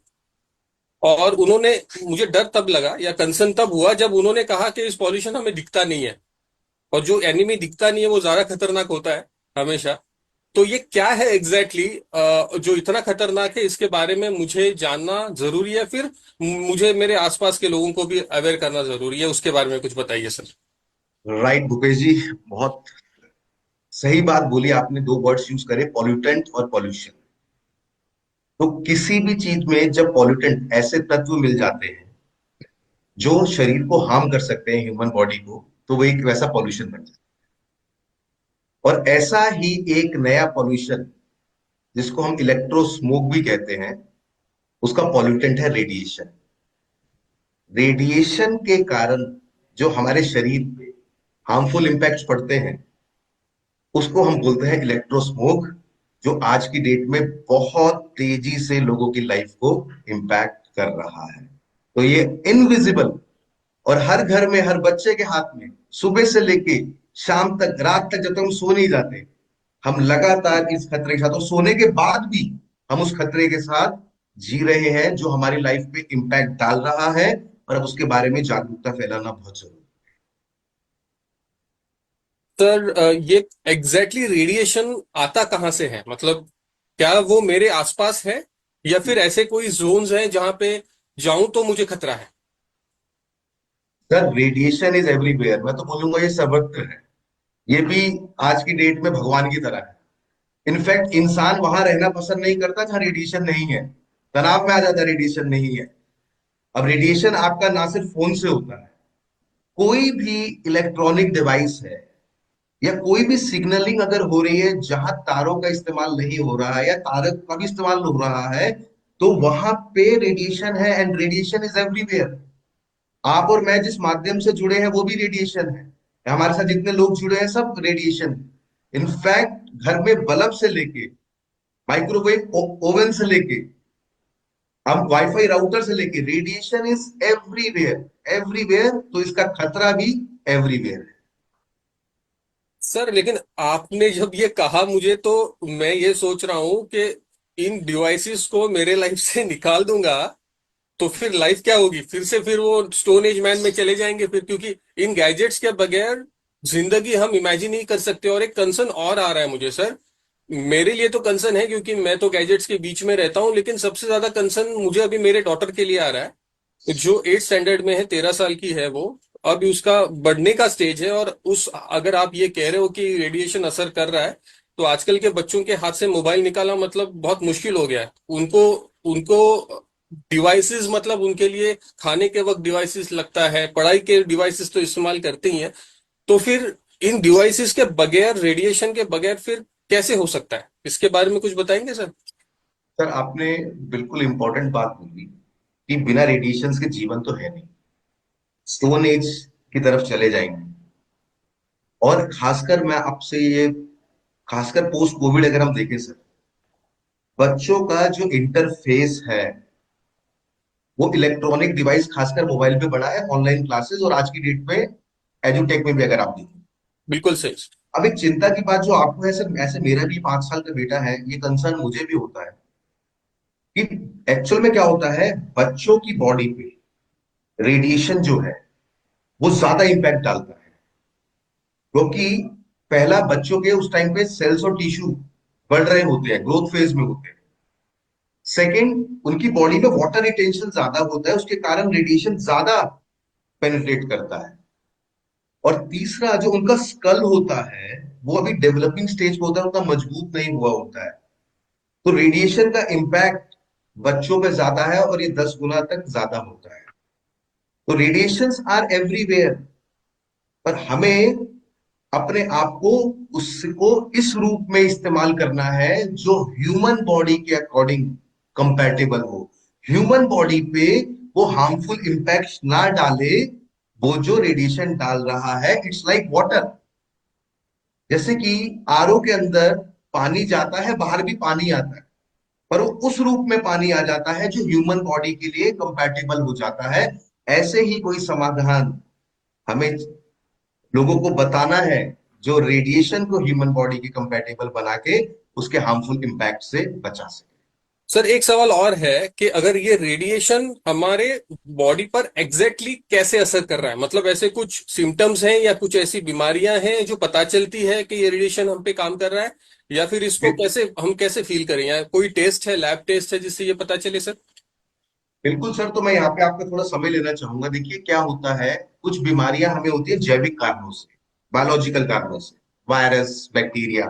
और उन्होंने, मुझे डर तब लगा या कंसर्न तब हुआ जब उन्होंने कहा कि इस पॉल्यूशन हमें दिखता नहीं है, और जो एनिमी दिखता नहीं है वो ज्यादा खतरनाक होता है हमेशा। तो ये क्या है एग्जैक्टली exactly, जो इतना खतरनाक है, इसके बारे में मुझे जानना जरूरी है, फिर मुझे मेरे आसपास के लोगों को भी अवेयर करना जरूरी है। उसके बारे में कुछ बताइए सर। राइट भूपेश जी, बहुत सही बात बोली आपने। दो वर्ड्स यूज करे, पॉल्यूटेंट और पॉल्यूशन। तो किसी भी चीज में जब पॉल्यूटेंट, ऐसे तत्व मिल जाते हैं जो शरीर को हार्म कर सकते हैं, ह्यूमन बॉडी को, तो वो एक वैसा पॉल्यूशन बन जाता है। और ऐसा ही एक नया पॉल्यूशन जिसको हम इलेक्ट्रो स्मोक भी कहते हैं, उसका पॉल्यूटेंट है रेडिएशन। रेडिएशन के कारण जो हमारे शरीर पे हार्मफुल इम्पैक्ट्स पड़ते हैं, उसको हम बोलते हैं इलेक्ट्रोस्मोक, जो आज की डेट में बहुत तेजी से लोगों की लाइफ को इम्पैक्ट कर रहा है। तो ये इनविजिबल, और हर घर में, हर बच्चे के हाथ में, सुबह से लेके शाम तक, रात तक, जब तक हम सो नहीं जाते, हम लगातार इस खतरे के साथ, और सोने के बाद भी हम उस खतरे के साथ जी रहे हैं, जो हमारी लाइफ पे इम्पैक्ट डाल रहा है। और अब उसके बारे में जागरूकता फैलाना बहुत जरूरी सर, ये एग्जैक्टली रेडिएशन आता कहाँ से है? मतलब क्या वो मेरे आसपास है, या फिर ऐसे कोई जोन्स हैं जहां पे जाऊं तो मुझे खतरा है? है। Sir, radiation is everywhere. मैं तो बोलूंगा ये सर्वत्र है। ये भी आज की डेट में भगवान की तरह है। इनफैक्ट इंसान वहां रहना पसंद नहीं करता जहां रेडिएशन नहीं है, तनाव में आ जाता है, रेडिएशन नहीं है। अब रेडिएशन आपका ना सिर्फ फोन से होता है, कोई भी इलेक्ट्रॉनिक डिवाइस है, या कोई भी सिग्नलिंग अगर हो रही है जहां तारों का इस्तेमाल नहीं हो रहा है या तारों का भी इस्तेमाल हो रहा है, तो वहां पे रेडिएशन है। And radiation is everywhere. आप और मैं जिस माध्यम से जुड़े हैं वो भी रेडिएशन है। हमारे साथ जितने लोग जुड़े हैं सब रेडिएशन। इनफैक्ट घर में बल्ब से लेके, माइक्रोवेव ओवन से लेके, हम वाईफाई राउटर से लेके, रेडिएशन इज एवरीवेयर। एवरीवेयर, तो इसका खतरा भी एवरीवेयर है। सर, लेकिन आपने जब ये कहा मुझे, तो मैं ये सोच रहा हूं कि इन डिवाइसेस को मेरे लाइफ से निकाल दूंगा तो फिर लाइफ क्या होगी? फिर वो स्टोन एज मैन में चले जाएंगे फिर, क्योंकि इन गैजेट्स के बगैर जिंदगी हम इमेजिन नहीं कर सकते। और एक कंसर्न और आ रहा है मुझे सर, मेरे लिए तो कंसर्न है क्योंकि मैं तो गैजेट्स के बीच में रहता हूँ, लेकिन सबसे ज्यादा कंसर्न मुझे अभी मेरे डॉटर के लिए आ रहा है, जो 8 स्टैंडर्ड में है, 13 साल की है वो। अभी उसका बढ़ने का स्टेज है, और उस, अगर आप ये कह रहे हो कि रेडिएशन असर कर रहा है, तो आजकल के बच्चों के हाथ से मोबाइल निकालना मतलब बहुत मुश्किल हो गया है उनको। उनको डिवाइसेस, मतलब उनके लिए खाने के वक्त डिवाइसेस लगता है, पढ़ाई के डिवाइसेस तो इस्तेमाल करते ही हैं। तो फिर इन डिवाइसेस के बगैर, रेडिएशन के बगैर फिर कैसे हो सकता है? इसके बारे में कुछ बताएंगे सर? सर, आपने बिल्कुल इंपॉर्टेंट बात बोली कि बिना रेडिएशन के जीवन तो है नहीं, स्टोन एज की तरफ चले जाएंगे। और खासकर मैं आपसे ये, खासकर पोस्ट कोविड अगर हम देखें सर, बच्चों का जो इंटरफेस है वो इलेक्ट्रॉनिक डिवाइस, खासकर मोबाइल पे बड़ा है, ऑनलाइन क्लासेस, और आज की डेट में एजुटेक में भी अगर आप देखें। बिल्कुल सही। अब एक चिंता की बात जो आपको है सर, ऐसे मेरा भी 5 साल का बेटा है, ये कंसर्न मुझे भी होता है कि एक्चुअल में क्या होता है, बच्चों की बॉडी पे रेडिएशन जो है वो ज्यादा इंपैक्ट डालता है। क्योंकि पहला, बच्चों के उस टाइम पे सेल्स और टिश्यू बढ़ रहे होते हैं, ग्रोथ फेज में होते हैं। सेकंड, उनकी बॉडी में वाटर रिटेंशन ज्यादा होता है, उसके कारण रेडिएशन ज्यादा पेनिट्रेट करता है। और तीसरा, जो उनका स्कल होता है वो अभी डेवलपिंग स्टेज पे होता है, उतना मजबूत नहीं हुआ होता है। तो रेडिएशन का इम्पैक्ट बच्चों पे ज्यादा है और ये 10 गुना तक ज्यादा होता है। तो रेडिएशंस आर एवरीवेयर, पर हमें अपने आप को उसको इस रूप में इस्तेमाल करना है जो ह्यूमन बॉडी के अकॉर्डिंग कंपैटिबल हो। ह्यूमन बॉडी पे वो हार्मफुल इम्पैक्ट ना डाले। वो जो रेडिएशन डाल रहा है, इट्स लाइक वाटर। जैसे कि आरओ के अंदर पानी जाता है, बाहर भी पानी आता है, पर वो उस रूप में पानी आ जाता है जो ह्यूमन बॉडी के लिए कंपैटिबल हो जाता है। ऐसे ही कोई समाधान हमें लोगों को बताना है जो रेडिएशन को ह्यूमन बॉडी के कंपैटिबल बना के उसके हार्मफुल इम्पैक्ट से बचा सके। सर एक सवाल और है कि अगर ये रेडिएशन हमारे बॉडी पर एग्जैक्टली कैसे असर कर रहा है, मतलब ऐसे कुछ सिम्टम्स हैं या कुछ ऐसी बीमारियां हैं जो पता चलती है कि ये रेडिएशन हम पे काम कर रहा है, या फिर इसको कैसे फील करें, या कोई टेस्ट है, लैब टेस्ट है जिससे ये पता चले सर? बिल्कुल सर, तो मैं यहाँ पे आपका थोड़ा समय लेना चाहूंगा। देखिए क्या होता है, कुछ बीमारियां हमें होती है जैविक कारणों से, बायोलॉजिकल कारणों से, वायरस, बैक्टीरिया।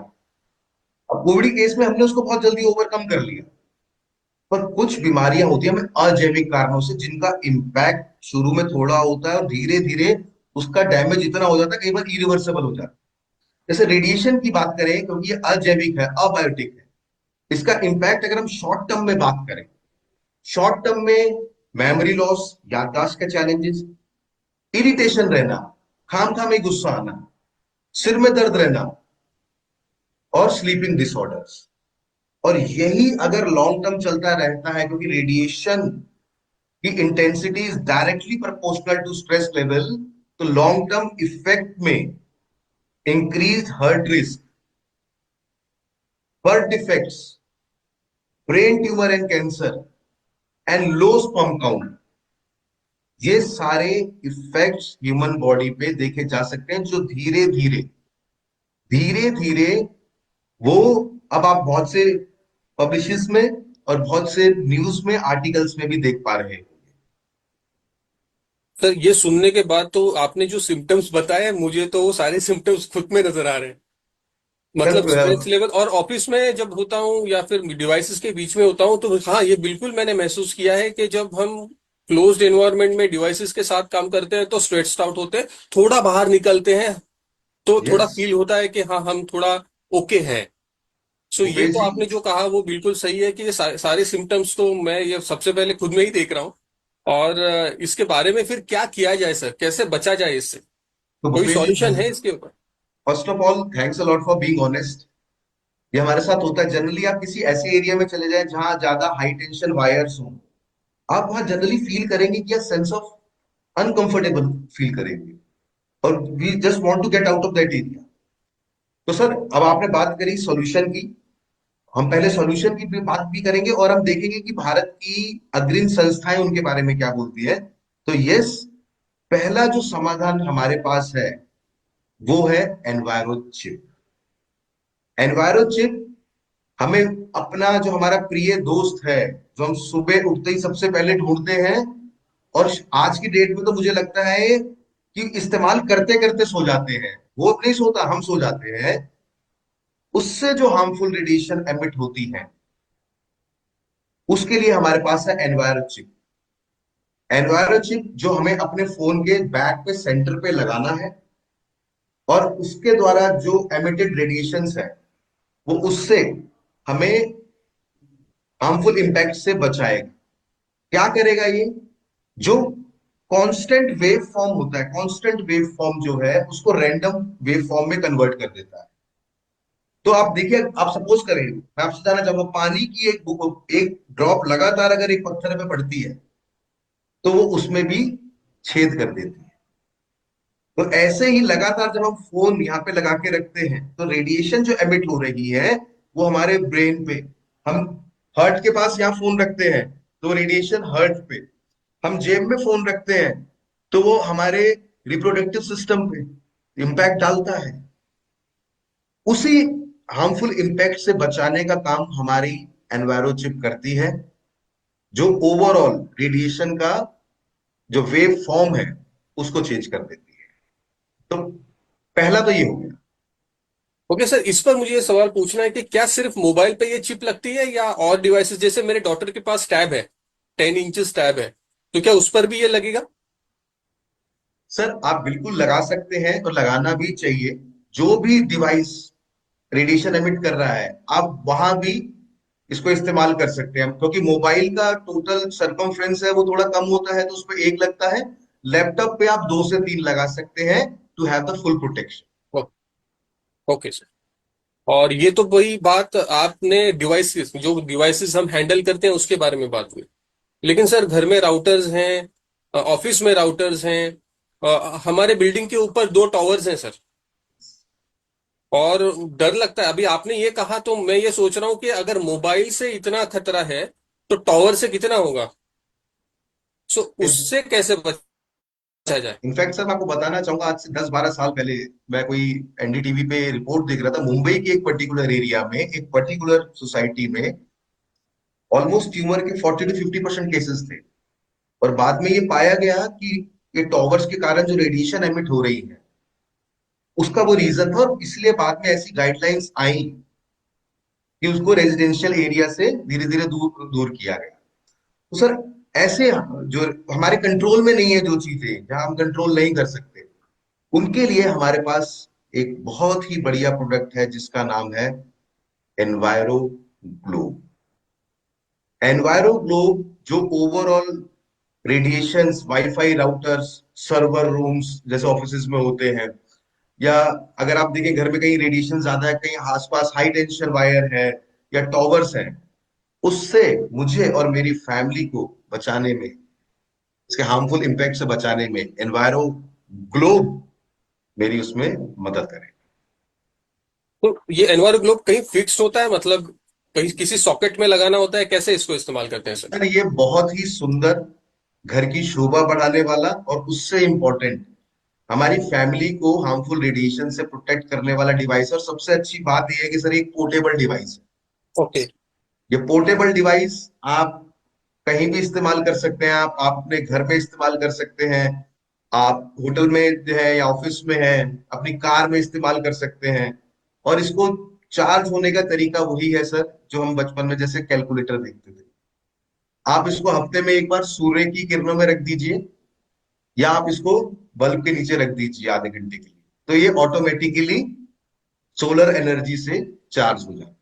अब कोविड केस में हमने उसको बहुत जल्दी ओवरकम कर लिया। पर कुछ बीमारियां होती है हमें अजैविक कारणों से, जिनका इम्पैक्ट शुरू में थोड़ा होता है और धीरे धीरे उसका डैमेज इतना हो जाता है, कई बार इरिवर्सेबल हो जाता है। जैसे रेडिएशन की बात करें, क्योंकि ये अजैविक है, अबायोटिक है, इसका इम्पैक्ट अगर हम शॉर्ट टर्म में बात करें, शॉर्ट टर्म में मेमोरी लॉस, याददाश्त के चैलेंजेस, इरिटेशन रहना, खाम खाम में गुस्सा आना, सिर में दर्द रहना और स्लीपिंग डिसऑर्डर्स। और यही अगर लॉन्ग टर्म चलता रहता है, क्योंकि रेडिएशन की intensity is directly proportional to stress level, तो लॉन्ग टर्म इफेक्ट में increase heart risk, birth defects, brain tumour and cancer and low sperm count, ये सारे इफेक्ट्स ह्यूमन बॉडी पे देखे जा सकते हैं, जो धीरे धीरे धीरे धीरे वो, अब आप बहुत से पब्लिशेस में और बहुत से न्यूज में, आर्टिकल्स में भी देख पा रहे हैं। सर ये सुनने के बाद तो आपने जो सिम्टम्स बताए, मुझे तो वो सारे सिम्टम्स खुद में नजर आ रहे हैं। मतलब सर स्ट्रेस लेवल, और ऑफिस में जब होता हूँ या फिर डिवाइसेस के बीच में होता हूँ, तो हाँ ये बिल्कुल मैंने महसूस किया है कि जब हम क्लोज्ड एनवायरनमेंट में डिवाइसेस के साथ काम करते हैं तो स्ट्रेस्ड आउट होते हैं, थोड़ा बाहर निकलते हैं तो थोड़ा यस फील होता है कि हाँ हम थोड़ा ओके हैं। सो ये भूपेश तो जी, आपने जो कहा वो बिल्कुल सही है कि ये सारे सिम्टम्स तो मैं ये सबसे पहले खुद में ही देख रहा हूँ। और इसके बारे में फिर क्या किया जाए सर, कैसे बचा जाए इससे? तो कोई भूपेश जी, सॉल्यूशन है इसके ऊपर? First of all thanks a lot for being honest. ये हमारे साथ होता है जनरली। आप किसी ऐसे एरिया में चले जाएं जहां ज्यादा हाई टेंशन वायर्स हो, आप वहां जनरली फील करेंगे कि सेंस ऑफ अनकंफर्टेबल फील करेंगे, और we just want to get out of that area. तो सर, अब आपने बात करी सॉल्यूशन की, हम पहले सॉल्यूशन की भी बात भी करेंगे और हम देखेंगे कि भारत की अग्रणी संस्थाएं उनके बारे में क्या बोलती है। तो यस, पहला जो समाधान हमारे पास है वो है एनवायरो चिप। एनवायरो चिप हमें अपना, जो हमारा प्रिय दोस्त है, जो हम सुबह उठते ही सबसे पहले ढूंढते हैं, और आज की डेट में तो मुझे लगता है कि इस्तेमाल करते करते सो जाते हैं। वो नहीं सोता, हम सो जाते हैं। उससे जो हार्मफुल रेडिएशन एमिट होती है, उसके लिए हमारे पास है एनवायरो चिप। एनवायरो चिप जो हमें अपने फोन के बैक पे, सेंटर पे लगाना है, और उसके द्वारा जो एमिटेड रेडिएशंस है वो उससे हमें हार्मफुल इम्पैक्ट से बचाएगा। क्या करेगा ये? जो कांस्टेंट वेव फॉर्म होता है, कांस्टेंट वेव फॉर्म जो है उसको रैंडम वेव फॉर्म में कन्वर्ट कर देता है। तो आप देखिए, आप सपोज करें, मैं आपसे जानना चाहूंगा, पानी की एक ड्रॉप लगातार अगर एक पत्थर पे पड़ती है तो वो उसमें भी छेद कर देती है। तो ऐसे ही लगातार जब हम फोन यहाँ पे लगा के रखते हैं, तो रेडिएशन जो एमिट हो रही है वो हमारे ब्रेन पे, हम हार्ट के पास यहाँ फोन रखते हैं तो रेडिएशन हार्ट पे, हम जेब में फोन रखते हैं तो वो हमारे रिप्रोडक्टिव सिस्टम पे इम्पैक्ट डालता है। उसी हार्मफुल इम्पैक्ट से बचाने का काम हमारी एनवायरो चिप करती है, जो ओवरऑल रेडिएशन का जो वेव फॉर्म है उसको चेंज कर देती है। तो पहला तो ये हो गया। ओके सर, इस पर मुझे ये सवाल पूछना है कि क्या सिर्फ मोबाइल पे ये चिप लगती है या और डिवाइसेस, जैसे मेरे डॉटर के पास टैब है, 10 इंचेस टैब है, तो क्या उस पर भी ये लगेगा? सर आप बिल्कुल लगा सकते हैं और लगाना भी चाहिए। जो भी डिवाइस रेडिएशन एमिट कर रहा है आप वहां भी इसको इस्तेमाल कर सकते हैं, क्योंकि मोबाइल का टोटल सरकमफ्रेंस है वो थोड़ा कम होता है, तो उस पर एक लगता है। लैपटॉप पे आप 2 से 3 लगा सकते हैं to have the full protection. Okay sir. और ये तो वही बात आपने डिवाइसेस, जो डिवाइसेस हम हैंडल करते हैं उसके बारे में बात हुई। लेकिन सर घर में राउटर्स हैं, ऑफिस में राउटर्स हैं, हमारे बिल्डिंग के ऊपर 2 टॉवर्स हैं सर, और डर लगता है। अभी आपने ये कहा तो मैं ये सोच रहा हूँ कि अगर मोबाइल से इतना खतरा है तो टॉवर से कितना होगा, सो उससे कैसे बचा जाए? इनफैक्ट सर मैं आपको बताना चाहूंगा, आज से 10-12 साल पहले मैं कोई एनडीटीवी पे रिपोर्ट देख रहा था। मुंबई के एक पर्टिकुलर एरिया में, एक पर्टिकुलर सोसाइटी में ऑलमोस्ट ट्यूमर के 40 to 50% केसेस थे। और बाद में ये पाया गया कि ये टॉवर्स के कारण जो रेडिएशन एमिट हो रही है उसका वो रीजन था, और इसलिए बाद में ऐसी गाइडलाइंस आई कि उसको रेजिडेंशियल एरिया से धीरे धीरे दूर दूर किया गया। तो सर ऐसे जो हमारे कंट्रोल में नहीं है, जो चीजें जहां हम कंट्रोल नहीं कर सकते, उनके लिए हमारे पास एक बहुत ही बढ़िया प्रोडक्ट है जिसका नाम है एनवायरो ग्लोब। एनवायरो ग्लोब जो overall radiations, wifi routers, server rooms जैसे ऑफिसेज में होते हैं, या अगर आप देखें घर में कहीं रेडिएशन ज्यादा है, कहीं आसपास हाई टेंशन वायर है या टॉवर्स हैं, उससे मुझे और मेरी फैमिली को बचाने में, इसके हार्मफुल इम्पैक्ट से बचाने में एनवायरो ग्लोब मेरी उसमें मदद करे। तो ये एनवायरो ग्लोब कहीं फिक्स होता है, मतलब कहीं किसी सॉकेट में लगाना होता है, कैसे इसको इस्तेमाल करते हैं सर? सर ये बहुत ही सुंदर, घर की शोभा बढ़ाने वाला, और उससे इंपॉर्टेंट हमारी फैमिली को हार्मफुल रेडिएशन से प्रोटेक्ट करने वाला डिवाइस। और सबसे अच्छी बात यह है कि सर एक पोर्टेबल डिवाइस है। ओके। ये पोर्टेबल डिवाइस आप कहीं भी इस्तेमाल कर सकते हैं। आप अपने घर में इस्तेमाल कर सकते हैं, आप होटल में जो है या ऑफिस में है, अपनी कार में इस्तेमाल कर सकते हैं। और इसको चार्ज होने का तरीका वही है सर जो हम बचपन में जैसे कैलकुलेटर देखते थे। आप इसको हफ्ते में एक बार सूर्य की किरणों में रख दीजिए, या आप इसको बल्ब के नीचे रख दीजिए आधे घंटे के लिए, तो ये ऑटोमेटिकली सोलर एनर्जी से चार्ज हो जाता है।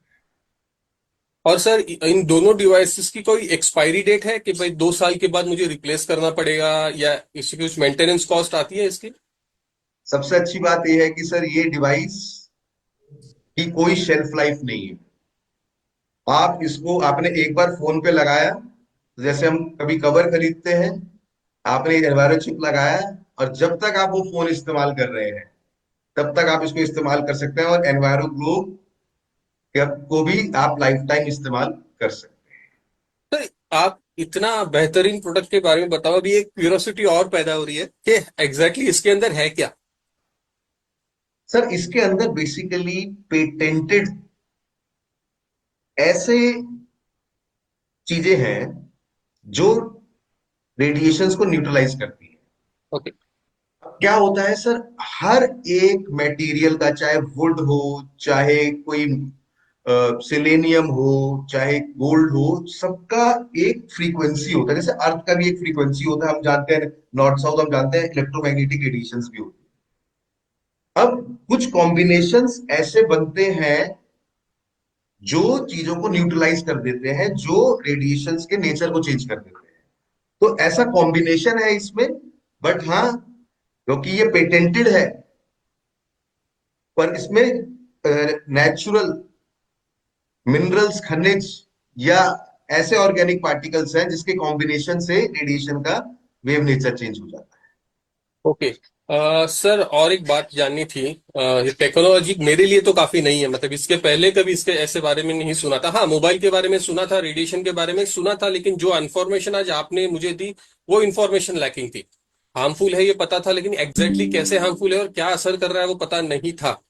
और सर इन दोनों डिवाइसेस की कोई एक्सपायरी डेट है कि भाई 2 साल के बाद मुझे रिप्लेस करना पड़ेगा, या इसकी कुछ मेंटेनेंस कॉस्ट आती है इसकी? सबसे अच्छी बात यह है कि सर ये डिवाइस की कोई शेल्फ लाइफ नहीं है। आप इसको आपने एक बार फोन पे लगाया, तो जैसे हम कभी कवर खरीदते हैं, आपने एनवायरो चिप लगाया, और जब तक आप वो फोन इस्तेमाल कर रहे हैं तब तक आप इसको इस्तेमाल कर सकते हैं, और एनवायरो ग्लोब को भी आप लाइफ टाइम इस्तेमाल कर सकते हैं। तो आप इतना बेहतरीन प्रोडक्ट के बारे में बताओ, अभी एक क्यूरियोसिटी और पैदा हो रही है कि एग्जैक्टली इसके अंदर है क्या? सर इसके अंदर बेसिकली पेटेंटेड ऐसे चीजें हैं जो रेडिएशंस को न्यूट्रलाइज करती है। ओके। क्या होता है सर, हर एक मटेरियल का, चाहे वुड हो, चाहे कोई सिलेनियम हो, चाहे गोल्ड हो, सबका एक फ्रीक्वेंसी होता है। जैसे अर्थ का भी एक फ्रीक्वेंसी होता है, हम जानते हैं नॉर्थ साउथ, हम जानते हैं इलेक्ट्रोमैग्नेटिक रेडिएशंस भी होती है। अब कुछ कॉम्बिनेशंस ऐसे बनते हैं जो चीजों को न्यूट्रलाइज कर देते हैं, जो रेडिएशंस के नेचर को चेंज कर देते हैं। तो ऐसा कॉम्बिनेशन है इसमें। बट हाँ, क्योंकि ये पेटेंटेड है, पर इसमें नेचुरल मिनरल्स, खनिज या ऐसे ऑर्गेनिक पार्टिकल्स हैं जिसके कॉम्बिनेशन से रेडिएशन का वेव नेचर चेंज हो जाता है। ओके। सर और एक बात जाननी थी, ये टेक्नोलॉजी मेरे लिए तो काफी नई है, मतलब इसके पहले कभी इसके ऐसे बारे में नहीं सुना था। हाँ, मोबाइल के बारे में सुना था, रेडिएशन के बारे में सुना था, लेकिन जो इन्फॉर्मेशन आज आपने मुझे दी वो इन्फॉर्मेशन लैकिंग थी। हार्मफुल है ये पता था, लेकिन एग्जैक्टली कैसे हार्मफुल है और क्या असर कर रहा है वो पता नहीं था।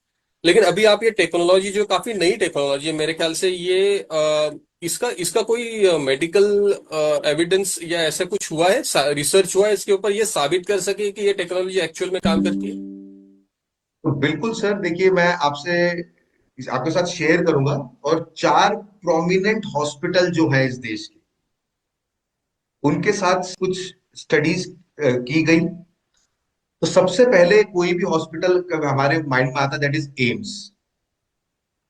लेकिन अभी आप ये टेक्नोलॉजी जो काफी नई टेक्नोलॉजी है, मेरे ख्याल से ये इसका इसका कोई मेडिकल एविडेंस या ऐसा कुछ हुआ है, रिसर्च हुआ है इसके ऊपर, ये साबित कर सके कि ये टेक्नोलॉजी एक्चुअल में काम करती है? तो बिल्कुल सर, देखिए मैं आपसे आपके साथ शेयर करूंगा। और 4 प्रोमिनेंट हॉस्पिटल जो है इस देश के, उनके साथ कुछ स्टडीज की गई। तो सबसे पहले कोई भी हॉस्पिटल हमारे माइंड में आता है, that is AIIMS,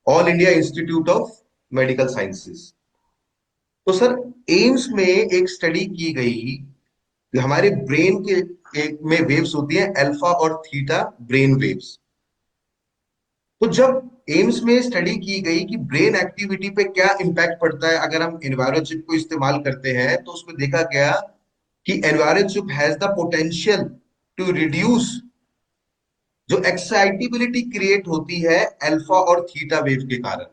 all India institute of medical sciences. तो सर, एम्स में एक स्टडी की गई कि हमारे ब्रेन के एक में वेव्स होती हैं, अल्फा और थीटा ब्रेन वेव्स। तो जब एम्स में स्टडी की गई कि ब्रेन एक्टिविटी पे क्या इंपैक्ट पड़ता है अगर हम एनवायरो चिप को इस्तेमाल करते हैं, तो उसमें देखा गया कि enviro chip has the potential to reduce जो एक्साइटेबिलिटी क्रिएट होती है अल्फा और थीटा वेव के कारण।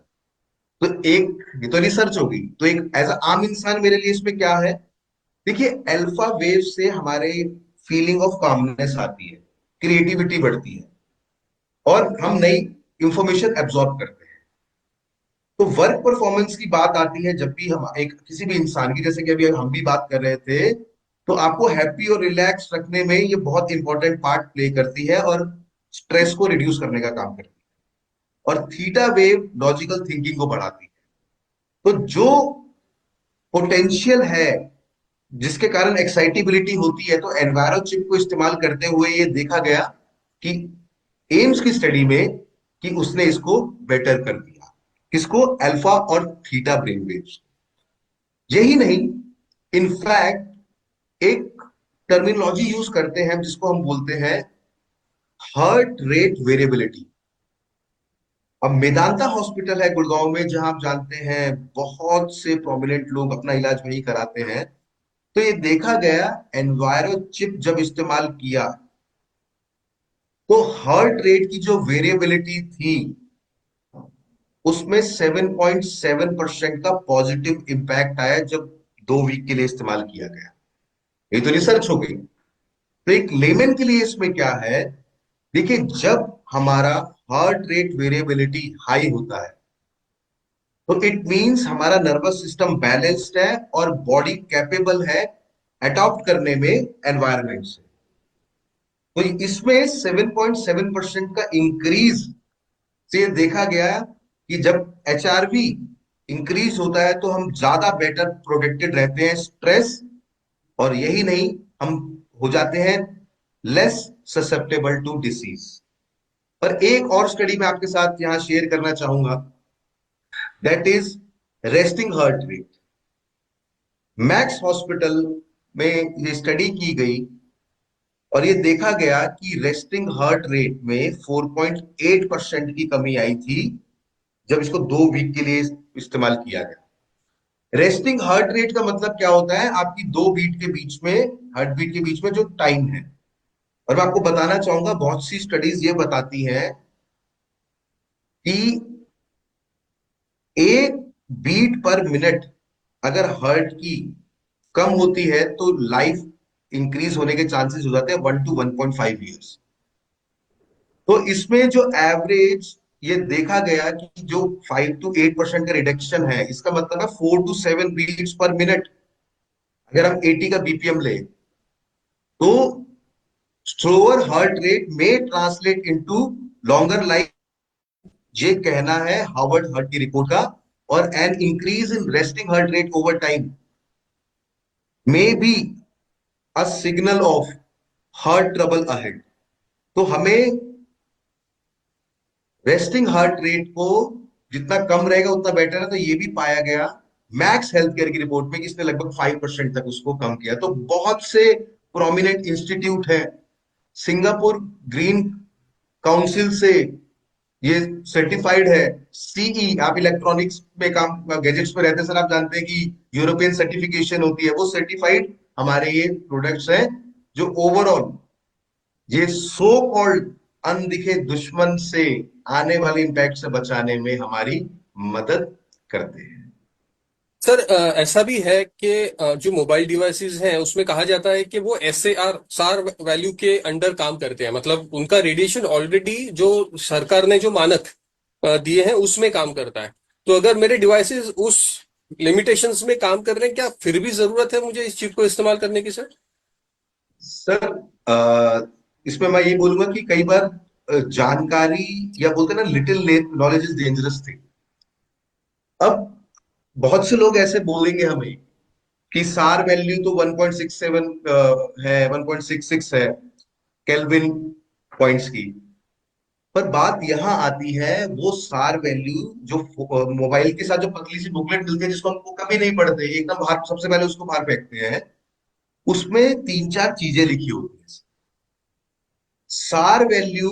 तो एक ये तो रिसर्च होगी, तो एक एज अ आम इंसान मेरे लिए इसमें क्या है, देखिए अल्फा वेव से हमारे फीलिंग ऑफ कामनेस आती है, क्रिएटिविटी बढ़ती है और हम नई इंफॉर्मेशन एब्जॉर्ब करते हैं। तो वर्क परफॉर्मेंस की बात आती है जब भी हम एक किसी भी इंसान की, जैसे कि अभी हम भी बात कर रहे थे, तो आपको हैप्पी और रिलैक्स रखने में ये बहुत इंपॉर्टेंट पार्ट प्ले करती है और स्ट्रेस को रिड्यूस करने का काम करती है। और थीटा वेव लॉजिकल थिंकिंग को बढ़ाती है। तो जो पोटेंशियल है जिसके कारण एक्साइटेबिलिटी होती है, तो एनवायरो चिप को इस्तेमाल करते हुए ये देखा गया कि एम्स की स्टडी में कि उसने इसको बेटर कर दिया। किसको? अल्फा और थीटा ब्रेन वेव्स। यही नहीं, इनफैक्ट एक टर्मिनोलॉजी यूज करते हैं जिसको हम बोलते हैं हार्ट रेट वेरिएबिलिटी। अब मेदांता हॉस्पिटल है गुड़गांव में, जहां आप जानते हैं बहुत से प्रोमिनेंट लोग अपना इलाज वहीं कराते हैं। तो ये देखा गया एनवायरो चिप जब इस्तेमाल किया तो हार्ट रेट की जो वेरिएबिलिटी थी उसमें 7.7% का पॉजिटिव इंपैक्ट आया जब 2 वीक के लिए इस्तेमाल किया गया। ये तो रिसर्च हो गई। तो एक लेमन के लिए इसमें क्या है, देखिए जब हमारा हार्ट रेट वेरिएबिलिटी हाई होता है तो इट मींस हमारा नर्वस सिस्टम बैलेंस्ड है और बॉडी कैपेबल है अडॉप्ट करने में एनवायरनमेंट से। तो इसमें 7.7% का इंक्रीज से देखा गया कि जब एचआरवी इंक्रीज होता है तो हम ज्यादा बेटर प्रोटेक्टेड रहते हैं स्ट्रेस, और यही नहीं, हम हो जाते हैं लेस ससेप्टेबल टू डिसीज। पर एक और स्टडी मैं आपके साथ यहां शेयर करना चाहूंगा, that is resting heart rate. Max hospital में ये स्टडी की गई और ये देखा गया कि रेस्टिंग हार्ट रेट में 4.8% की कमी आई थी जब इसको 2 वीक के लिए इस्तेमाल किया गया। रेस्टिंग हार्ट रेट का मतलब क्या होता है? आपकी 2 बीट के बीच में, हार्ट बीट के बीच में जो टाइम है। और मैं आपको बताना चाहूंगा, बहुत सी स्टडीज ये बताती हैं कि 1 बीट पर मिनट अगर हार्ट की कम होती है तो लाइफ इंक्रीज होने के चांसेस हो जाते हैं 1 to 1.5 years। तो इसमें जो एवरेज ये देखा गया कि जो 5 to 8% का रिडक्शन है, इसका मतलब है 4 to 7 बीट्स पर मिनट। अगर हम 80 का बीपीएम ले तो स्लोअर हार्ट रेट में ट्रांसलेट इनटू लॉन्गर लाइफ, ये कहना है हार्वर्ड हार्ट की रिपोर्ट का। और an increase in resting heart rate over time may be a signal of heart trouble ahead. तो हमें रेस्टिंग हार्ट रेट को जितना कम रहेगा उतना बेटर है। तो ये भी पाया गया मैक्स हेल्थ केयर की रिपोर्ट में कि इसने लगभग 5% तक उसको कम किया। तो बहुत से प्रोमिनेंट इंस्टीट्यूट है, सिंगापुर ग्रीन काउंसिल से ये सर्टिफाइड है। सीई, आप इलेक्ट्रॉनिक्स में काम, गैजेट्स पे रहते हैं सर, आप जानते हैं कि यूरोपियन सर्टिफिकेशन होती है, वो सर्टिफाइड हमारे ये प्रोडक्ट्स हैं जो ओवरऑल ये सो कॉल्ड अनदिखे दुश्मन से आने वाले इंपैक्ट से बचाने में हमारी मदद करते हैं। सर ऐसा भी है कि जो मोबाइल डिवाइसेस हैं उसमें कहा जाता है कि वो SAR वैल्यू के अंडर काम करते हैं, मतलब उनका रेडिएशन ऑलरेडी जो सरकार ने जो मानक दिए हैं उसमें काम करता है। तो अगर मेरे डिवाइसेस उस लिमिटेशंस में काम कर रहे हैं, क्या फिर भी जरूरत है मुझे इस चीज को इस्तेमाल करने की, सर? सर इसमें मैं ये बोलूंगा कि कई बार जानकारी या बोलते हैं ना, little knowledge is dangerous thing. अब बहुत से लोग ऐसे बोलेंगे हमें कि सार वैल्यू तो 1.67 है, 1.66 है केल्विन पॉइंट्स की। पर बात यहां आती है, वो सार वैल्यू जो मोबाइल के साथ जो पतली सी बुकलेट मिलती है, जिसको हमको कभी नहीं पढ़ते, एकदम बाहर सबसे पहले उसको बाहर फेंकते हैं, उसमें तीन चार चीजें लिखी होती है। सार वैल्यू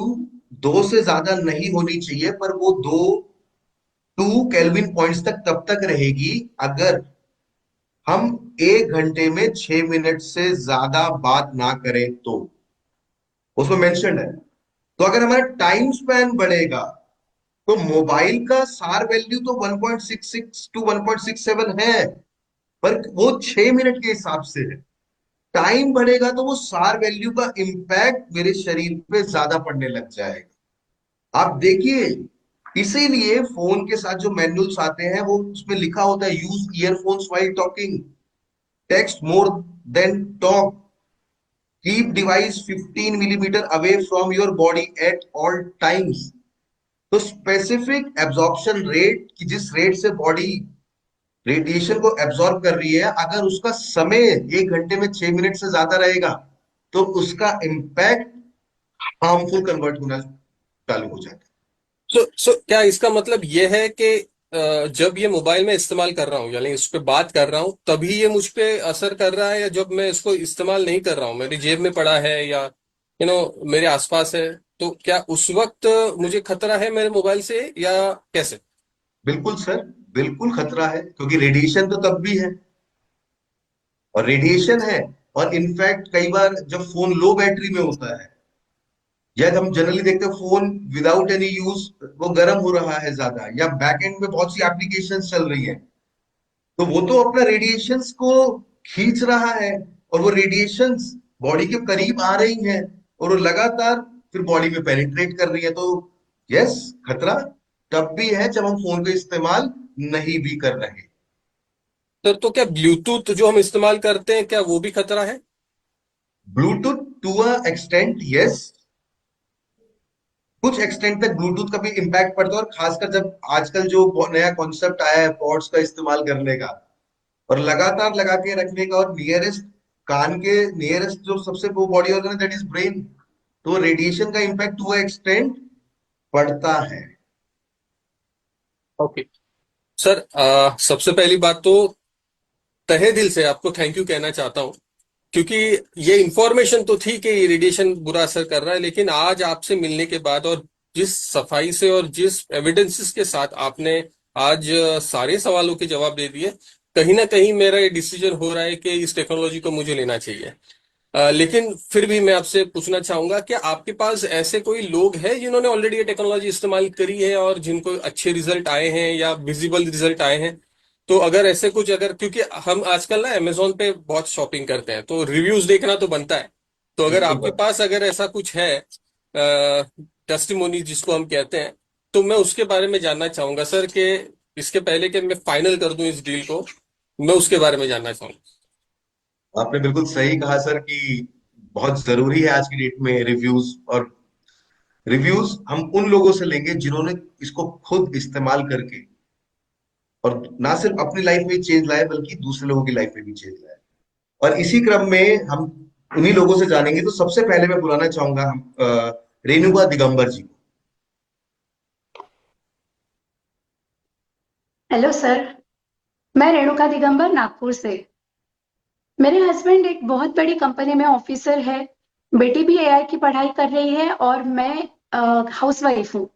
2 से ज्यादा नहीं होनी चाहिए, पर वो 2 केल्विन पॉइंट्स तक तब तक रहेगी अगर हम 1 घंटे में 6 मिनट से ज्यादा बात ना करें तो। उसमें मेंशन है। तो अगर हमारा टाइम स्पैन बढ़ेगा तो मोबाइल का सार वैल्यू तो 1.66 टू 1.67 है, पर वो 6 मिनट के हिसाब से है। टाइम बढ़ेगा तो वो सार वैल्यू का इंपैक्ट मेरे शरीर पे ज्यादा पड़ने लग जाएगा। आप देखिए, इसीलिए फोन के साथ जो मैनुअल्स आते हैं वो उसमें लिखा होता है, use earphones while talking, text more than talk, keep device 15 millimetre away from your body at all times. तो स्पेसिफिक एब्जॉर्प्शन रेट, कि जिस रेट से बॉडी रेडिएशन को एब्जॉर्ब कर रही है, अगर उसका समय 1 घंटे में 6 मिनट से ज्यादा रहेगा तो उसका इम्पैक्ट हार्मफुल कन्वर्ट होना चालू हो जाता है। सो क्या इसका मतलब ये है कि जब ये मोबाइल में इस्तेमाल कर रहा हूँ, यानी इस पे बात कर रहा हूँ, तभी ये मुझ पे असर कर रहा है, या जब मैं इसको इस्तेमाल नहीं कर रहा हूँ, मेरी जेब में पड़ा है या मेरे आसपास है, तो क्या उस वक्त मुझे खतरा है मेरे मोबाइल से, या कैसे? बिल्कुल सर, बिल्कुल खतरा है, क्योंकि रेडिएशन तो तब भी है, और रेडिएशन है। और इनफैक्ट कई बार जब फोन लो बैटरी में होता है, या हम जनरली देखते हैं फोन विदाउट एनी यूज वो गर्म हो रहा है ज्यादा, या बैक एंड में बहुत सी एप्लीकेशंस चल रही हैं, तो वो तो अपना रेडिएशंस को खींच रहा है, और वो रेडिएशंस बॉडी के करीब आ रही हैं, और वो लगातार फिर बॉडी में पेनिट्रेट कर रही है। तो यस, खतरा तब भी है जब हम फोन का इस्तेमाल नहीं भी कर रहे। सर तो क्या ब्लूटूथ जो हम इस्तेमाल करते हैं, क्या वो भी खतरा है? Bluetooth to a extent yes, कुछ एक्सटेंट तक ब्लूटूथ का भी इम्पैक्ट पड़ता है, और खासकर जब आजकल जो नया कॉन्सेप्ट आया है पॉड्स का इस्तेमाल करने का और लगातार लगा के रखने का, और नियरेस्ट कान के नियरेस्ट जो सबसे वो बॉडी ऑर्गन है, दैट इज ब्रेन, तो रेडिएशन का इम्पैक्ट टू एक्सटेंट पड़ता है। ओके सर, सबसे पहली बात तो तहे दिल से आपको थैंक यू कहना चाहता हूँ, क्योंकि ये इंफॉर्मेशन तो थी कि ये रेडिएशन बुरा असर कर रहा है, लेकिन आज आपसे मिलने के बाद और जिस सफाई से और जिस एविडेंसेस के साथ आपने आज सारे सवालों के जवाब दे दिए, कहीं ना कहीं मेरा ये डिसीजन हो रहा है कि इस टेक्नोलॉजी को मुझे लेना चाहिए। लेकिन फिर भी मैं आपसे पूछना चाहूंगा कि आपके पास ऐसे कोई लोग हैं जिन्होंने ऑलरेडी ये टेक्नोलॉजी इस्तेमाल करी है और जिनको अच्छे रिजल्ट आए हैं या विजिबल रिजल्ट आए हैं? तो अगर ऐसे कुछ, अगर, क्योंकि हम आजकल ना अमेजोन पे बहुत शॉपिंग करते हैं तो रिव्यूज देखना तो बनता है, तो अगर बिल्कुल आपके बात। पास अगर ऐसा कुछ है, टेस्टिमोनी जिसको हम कहते हैं, तो मैं उसके बारे में जानना चाहूंगा सर, कि इसके पहले कि मैं फाइनल कर दूं इस डील को, मैं उसके बारे में जानना चाहूंगा। आपने बिल्कुल सही कहा सर कि बहुत जरूरी है आज की डेट में रिव्यूज, और रिव्यूज हम उन लोगों से लेंगे जिन्होंने इसको खुद इस्तेमाल करके और ना सिर्फ अपनी लाइफ में चेंज लाए, बल्कि दूसरे लोगों की लाइफ में भी चेंज लाए। और इसी क्रम में हम उन्हीं लोगों से जानेंगे। तो सबसे पहले मैं बुलाना चाहूंगा हम रेणुका दिगंबर जी को। हेलो सर, मैं रेणुका दिगंबर नागपुर से। मेरे हस्बैंड एक बहुत बड़ी कंपनी में ऑफिसर है, बेटी भी एआई की पढ़ाई कर रही है और मैं हाउसवाइफ हूँ।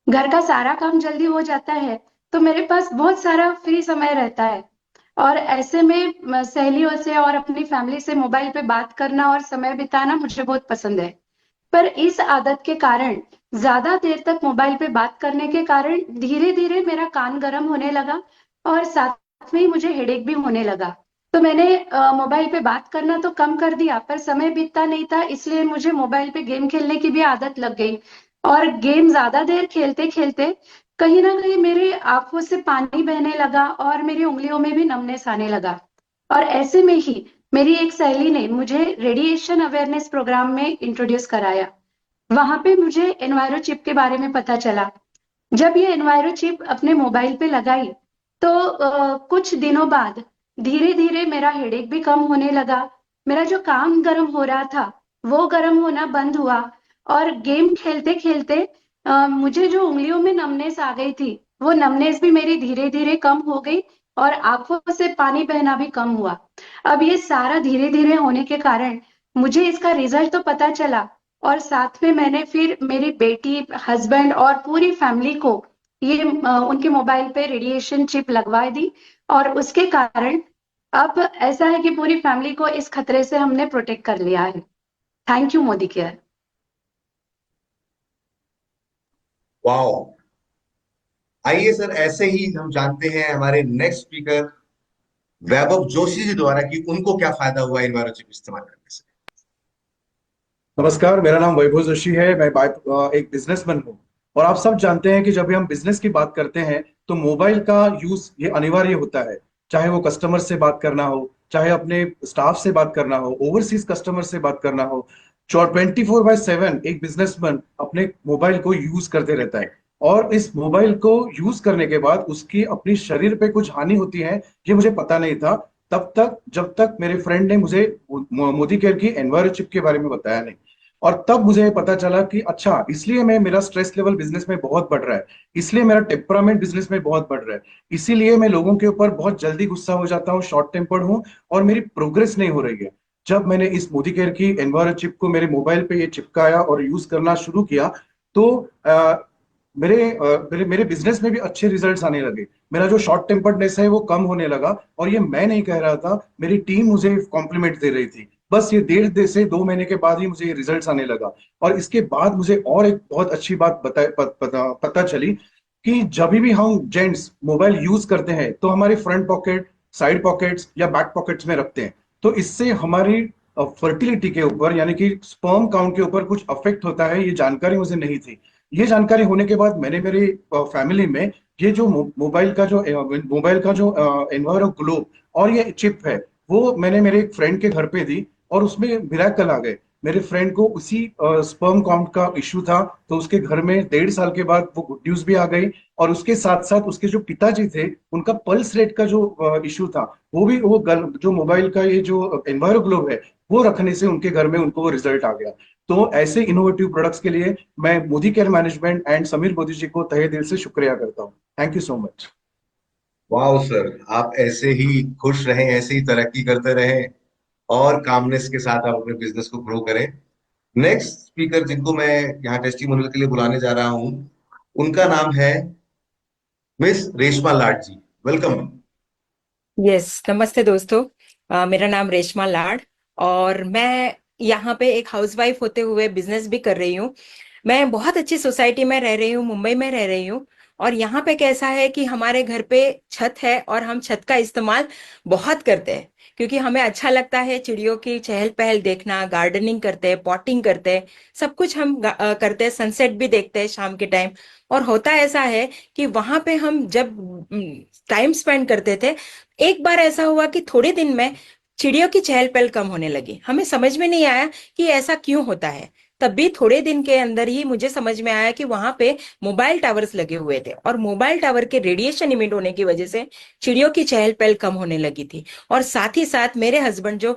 घर का सारा काम जल्दी हो जाता है तो मेरे पास बहुत सारा फ्री समय रहता है, और ऐसे में सहेलियों से और अपनी फैमिली से मोबाइल पे बात करना और समय बिताना मुझे बहुत पसंद है। पर इस आदत के कारण, ज्यादा देर तक मोबाइल पे बात करने के कारण धीरे धीरे मेरा कान गर्म होने लगा और साथ साथ में ही मुझे हेडेक भी होने लगा। तो मैंने मोबाइल पे बात करना तो कम कर दिया, पर समय बीतता नहीं था, इसलिए मुझे मोबाइल पे गेम खेलने की भी आदत लग गई। और गेम ज्यादा देर खेलते खेलते कहीं ना कहीं मेरे आंखों से पानी बहने लगा और मेरी उंगलियों में भी नमनेस आने लगा। और ऐसे में ही मेरी एक सहेली ने मुझे रेडिएशन अवेयरनेस प्रोग्राम में इंट्रोड्यूस कराया। वहां पे मुझे एनवायरो चिप के बारे में पता चला। जब ये एनवायरो चिप अपने मोबाइल पे लगाई तो कुछ दिनों बाद धीरे धीरे मेरा हेडेक भी कम होने लगा। मेरा जो काम गर्म हो रहा था वो गर्म होना बंद हुआ। और गेम खेलते खेलते मुझे जो उंगलियों में नमनेस आ गई थी वो नमनेस भी मेरी धीरे धीरे कम हो गई और आंखों से पानी बहना भी कम हुआ। अब ये सारा धीरे धीरे होने के कारण मुझे इसका रिजल्ट तो पता चला, और साथ में मैंने फिर मेरी बेटी, हस्बैंड और पूरी फैमिली को ये उनके मोबाइल पे रेडिएशन चिप लगवा दी। और उसके कारण अब ऐसा है कि पूरी फैमिली को इस खतरे से हमने प्रोटेक्ट कर लिया है। Thank you Modi care. Wow. आइए सर, ऐसे ही हम जानते हैं हमारे नेक्स्ट स्पीकर वैभव जोशी जी द्वारा कि उनको क्या फायदा हुआ एनवायरो चिप इस्तेमाल करने से। नमस्कार, मेरा नाम वैभव जोशी है। मैं एक बिजनेसमैन हूँ। और आप सब जानते हैं कि जब भी हम बिजनेस की बात करते हैं तो मोबाइल का यूज ये अनिवार्य होता है। चाहे वो कस्टमर से बात करना हो, चाहे अपने स्टाफ से बात करना हो, ओवरसीज कस्टमर से बात करना हो। 24/7 एक बिजनेसमैन अपने मोबाइल को यूज करते रहता है। और इस मोबाइल को यूज करने के बाद उसकी अपनी शरीर पे कुछ हानि होती है, ये मुझे पता नहीं था तब तक जब तक मेरे फ्रेंड ने मुझे मोदी केयर की एनवायरो चिप के बारे में बताया नहीं। और तब मुझे पता चला कि अच्छा, इसलिए मेरा स्ट्रेस लेवल बिजनेस में बहुत बढ़ रहा है, इसलिए मेरा टेम्परामेंट बिजनेस में बहुत बढ़ रहा है, इसीलिए मैं लोगों के ऊपर बहुत जल्दी गुस्सा हो जाता हूँ, शॉर्ट टेम्पर्ड हूँ और मेरी प्रोग्रेस नहीं हो रही है। जब मैंने इस मोदी केयर की एनवायरो चिप को मेरे मोबाइल पे ये चिपकाया और यूज करना शुरू किया तो मेरे मेरे बिजनेस में भी अच्छे रिजल्ट्स आने लगे। मेरा जो शॉर्ट टेम्पर्डनेस है वो कम होने लगा। और ये मैं नहीं कह रहा था, मेरी टीम मुझे कॉम्प्लीमेंट दे रही थी। बस ये 1.5 से 2 महीने के बाद ही मुझे ये रिजल्ट्स आने लगा। और इसके बाद मुझे और एक बहुत अच्छी बात पता चली कि जब भी हम जेंट्स मोबाइल यूज करते हैं तो हमारे फ्रंट पॉकेट, साइड पॉकेट्स या बैक पॉकेट्स में रखते हैं, तो इससे हमारी फर्टिलिटी के ऊपर यानी कि स्पर्म काउंट के ऊपर कुछ अफेक्ट होता है। ये जानकारी मुझे नहीं थी। ये जानकारी होने के बाद मैंने मेरी फैमिली में ये जो मोबाइल का जो एनवायरो ग्लोब और ये चिप है वो मैंने मेरे एक फ्रेंड के घर पे दी। और उसमें मिराकल आ गए। मेरे फ्रेंड को उसी स्पर्म काउंट का इश्यू था, तो उसके घर में 1.5 साल के बाद वो गुड न्यूज भी आ गई। और उसके साथ साथ उसके जो पिताजी थे उनका पल्स रेट का जो इश्यू था वो भी जो मोबाइल का ये जो एनवायरो ग्लोब है वो रखने से उनके घर में उनको रिजल्ट आ गया। तो ऐसे इनोवेटिव प्रोडक्ट्स के लिए मैं Modi care management and Sameer Modi ji को तहे दिल से शुक्रिया करता हूँ। Thank you so much. Wow sir, आप ऐसे ही खुश रहें, ऐसे ही तरक्की करते रहें और कामनेस के साथ आप अपने बिजनेस को ग्रो करें। नेक्स्ट स्पीकर जिनको मैं यहाँ टेस्टिमोनियल के लिए बुलाने जा रहा हूँ, उनका नाम है मिस रेशमा लाड जी। वेलकम। यस, नमस्ते दोस्तों। मेरा नाम रेशमा लाड और मैं यहाँ पे एक हाउसवाइफ होते हुए बिजनेस भी कर रही हूँ। मैं बहुत अच्छी सोसाइटी में रह रही हूँ, मुंबई में रह रही हूँ। और यहाँ पे कैसा है कि हमारे घर पे छत है और हम छत का इस्तेमाल बहुत करते हैं क्योंकि हमें अच्छा लगता है चिड़ियों की चहल पहल देखना, गार्डनिंग करते हैं, पॉटिंग करते हैं, सब कुछ हम करते हैं, सनसेट भी देखते हैं शाम के टाइम। और होता ऐसा है कि वहां पे हम जब टाइम स्पेंड करते थे, एक बार ऐसा हुआ कि थोड़े दिन में चिड़ियों की चहल पहल कम होने लगी। हमें समझ में नहीं आया कि ऐसा क्यों होता है। तब भी थोड़े दिन के अंदर ही मुझे समझ में आया कि वहां पे मोबाइल टावर्स लगे हुए थे और मोबाइल टावर के रेडिएशन इमिट होने की वजह से चिड़ियों की चहल पहल कम होने लगी थी। और साथ ही साथ मेरे हस्बैंड जो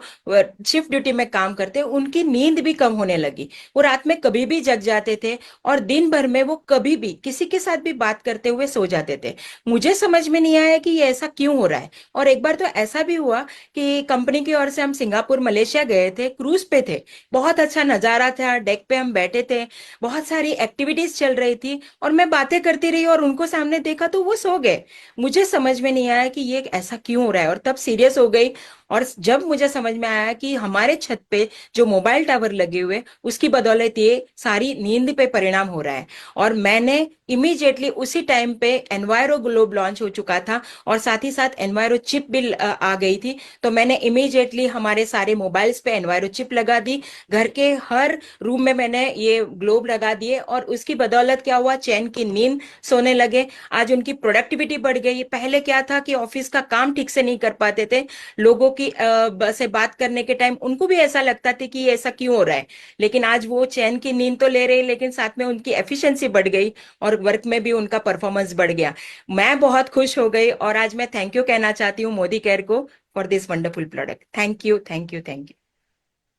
शिफ्ट ड्यूटी में काम करते हैं उनकी नींद भी कम होने लगी। वो रात में कभी भी जग जाते थे और दिन भर में वो कभी भी किसी के साथ भी बात करते हुए सो जाते थे। मुझे समझ में नहीं आया कि ये ऐसा क्यों हो रहा है। और एक बार तो ऐसा भी हुआ कि कंपनी की ओर से हम सिंगापुर, मलेशिया गए थे, क्रूज पे थे, बहुत अच्छा नजारा था, डेक पे हम बैठे थे, बहुत सारी एक्टिविटीज चल रही थी और मैं बातें करती रही और उनको सामने देखा तो वो सो गए। मुझे समझ में नहीं आया कि ये ऐसा क्यों हो रहा है, और तब सीरियस हो गई। और जब मुझे समझ में आया कि हमारे छत पे जो मोबाइल टावर लगे हुए, उसकी बदौलत ये सारी नींद पे परिणाम हो रहा है। और मैंने इमीडिएटली उसी टाइम पे एनवायरो ग्लोब लॉन्च हो चुका था और साथ ही साथ एनवायरो चिप भी आ गई थी। तो मैंने इमीडिएटली हमारे सारे मोबाइल्स पे एनवायरो चिप लगा दी, घर के हर रूम में मैंने ये ग्लोब लगा दिए, और उसकी बदौलत क्या हुआ, चैन की नींद सोने लगे। आज उनकी प्रोडक्टिविटी बढ़ गई। पहले क्या था कि ऑफिस का काम ठीक से नहीं कर पाते थे, लोगों की से बात करने के टाइम उनको भी ऐसा लगता था कि ये ऐसा क्यों हो रहा है। लेकिन आज वो चैन की नींद तो ले रहे, लेकिन साथ में उनकी एफिशिएंसी बढ़ गई और वर्क में भी उनका परफॉर्मेंस बढ़ गया। मैं बहुत खुश हो गई और आज मैं थैंक यू कहना चाहती हूँ मोदी केयर को for this wonderful product. Thank you, thank you, thank you.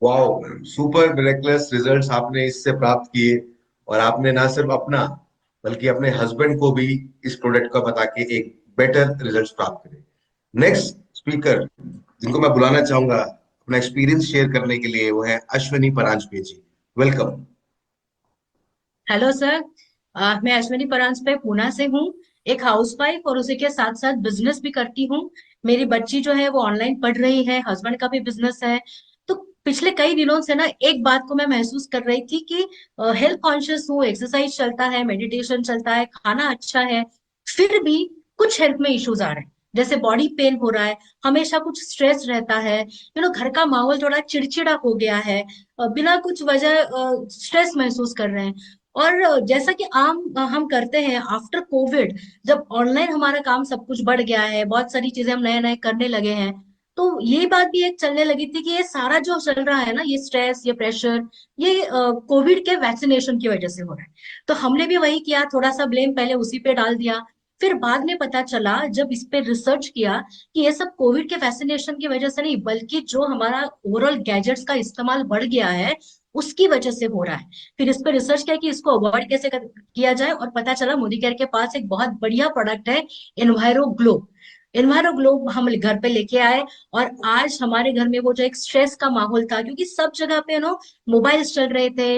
Wow ma'am, super miracles results आपने इससे प्राप्त किए। और आपने ना सिर्फ अपना बल्कि अपने हस्बैंड को भी इस प्रोडक्ट का बता के एक बेटर रिजल्ट्स प्राप्त करे। नेक्स्ट स्पीकर जिनको मैं बुलाना चाहूंगा अपना एक्सपीरियंस शेयर करने के लिए, वो है अश्विनी परांजपे जी। वेलकम। Hello sir. मैं अश्विनी परांजपे पूना से हूँ। एक हाउसवाइफ और उसी के साथ साथ बिजनेस भी करती हूँ। मेरी बच्ची जो है वो ऑनलाइन पढ़ रही है, हस्बैंड का भी बिजनेस है। तो पिछले कई दिनों से ना एक बात को मैं महसूस कर रही थी कि हेल्थ कॉन्शियस हूँ, एक्सरसाइज चलता है, मेडिटेशन चलता है, खाना अच्छा है, फिर भी कुछ हेल्थ में इश्यूज आ रहे हैं। जैसे बॉडी पेन हो रहा है, हमेशा कुछ स्ट्रेस रहता है, घर का माहौल थोड़ा चिड़चिड़ा हो गया है, बिना कुछ वजह स्ट्रेस महसूस कर रहे हैं। और जैसा कि आम हम करते हैं आफ्टर कोविड, जब ऑनलाइन हमारा काम सब कुछ बढ़ गया है, बहुत सारी चीजें हम नए नए करने लगे हैं, तो ये बात भी एक चलने लगी थी कि ये सारा जो चल रहा है ना, ये स्ट्रेस, ये प्रेशर, ये कोविड के वैक्सीनेशन की वजह से हो रहा है। तो हमने भी वही किया, थोड़ा सा ब्लेम पहले उसी पे डाल दिया। फिर बाद में पता चला जब इस पे रिसर्च किया कि ये सब कोविड के वैक्सीनेशन की वजह से नहीं, बल्कि जो हमारा ओवरऑल गैजेट्स का इस्तेमाल बढ़ गया है उसकी वजह से हो रहा है। फिर इस पर रिसर्च किया कि इसको अवॉइड कैसे किया जाए, और पता चला मोदी केयर के पास एक बहुत बढ़िया प्रोडक्ट है, एनवायरो ग्लोब। एनवायरो ग्लोब हम घर पे लेके आए, और आज हमारे घर में वो जो एक स्ट्रेस का माहौल था, क्योंकि सब जगह पे मोबाइल्स चल रहे थे,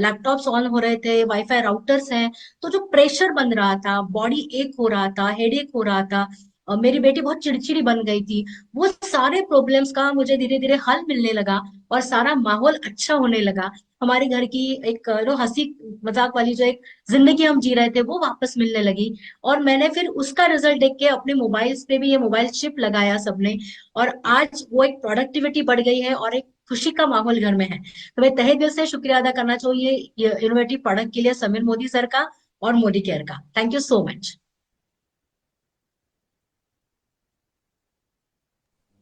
लैपटॉप्स ऑन हो रहे थे, वाईफाई राउटर्स हैं, तो जो प्रेशर बन रहा था, बॉडी एक हो रहा था, हेडेक हो रहा था, मेरी बेटी बहुत चिड़चिड़ी बन गई थी, वो सारे प्रॉब्लम्स का मुझे धीरे धीरे हल मिलने लगा और सारा माहौल अच्छा होने लगा। हमारे घर की एक हंसी मजाक वाली जो एक जिंदगी हम जी रहे थे वो वापस मिलने लगी। और मैंने फिर उसका रिजल्ट देख के अपने मोबाइल्स पे भी ये मोबाइल चिप लगाया सबने, और आज वो एक प्रोडक्टिविटी बढ़ गई है और एक खुशी का माहौल घर में है। तो मैं तहे दिल से शुक्रिया अदा करना चाहिए ये इनोवेटिव प्रोडक्ट के लिए समीर मोदी सर का और मोदी केयर का। Thank you so much.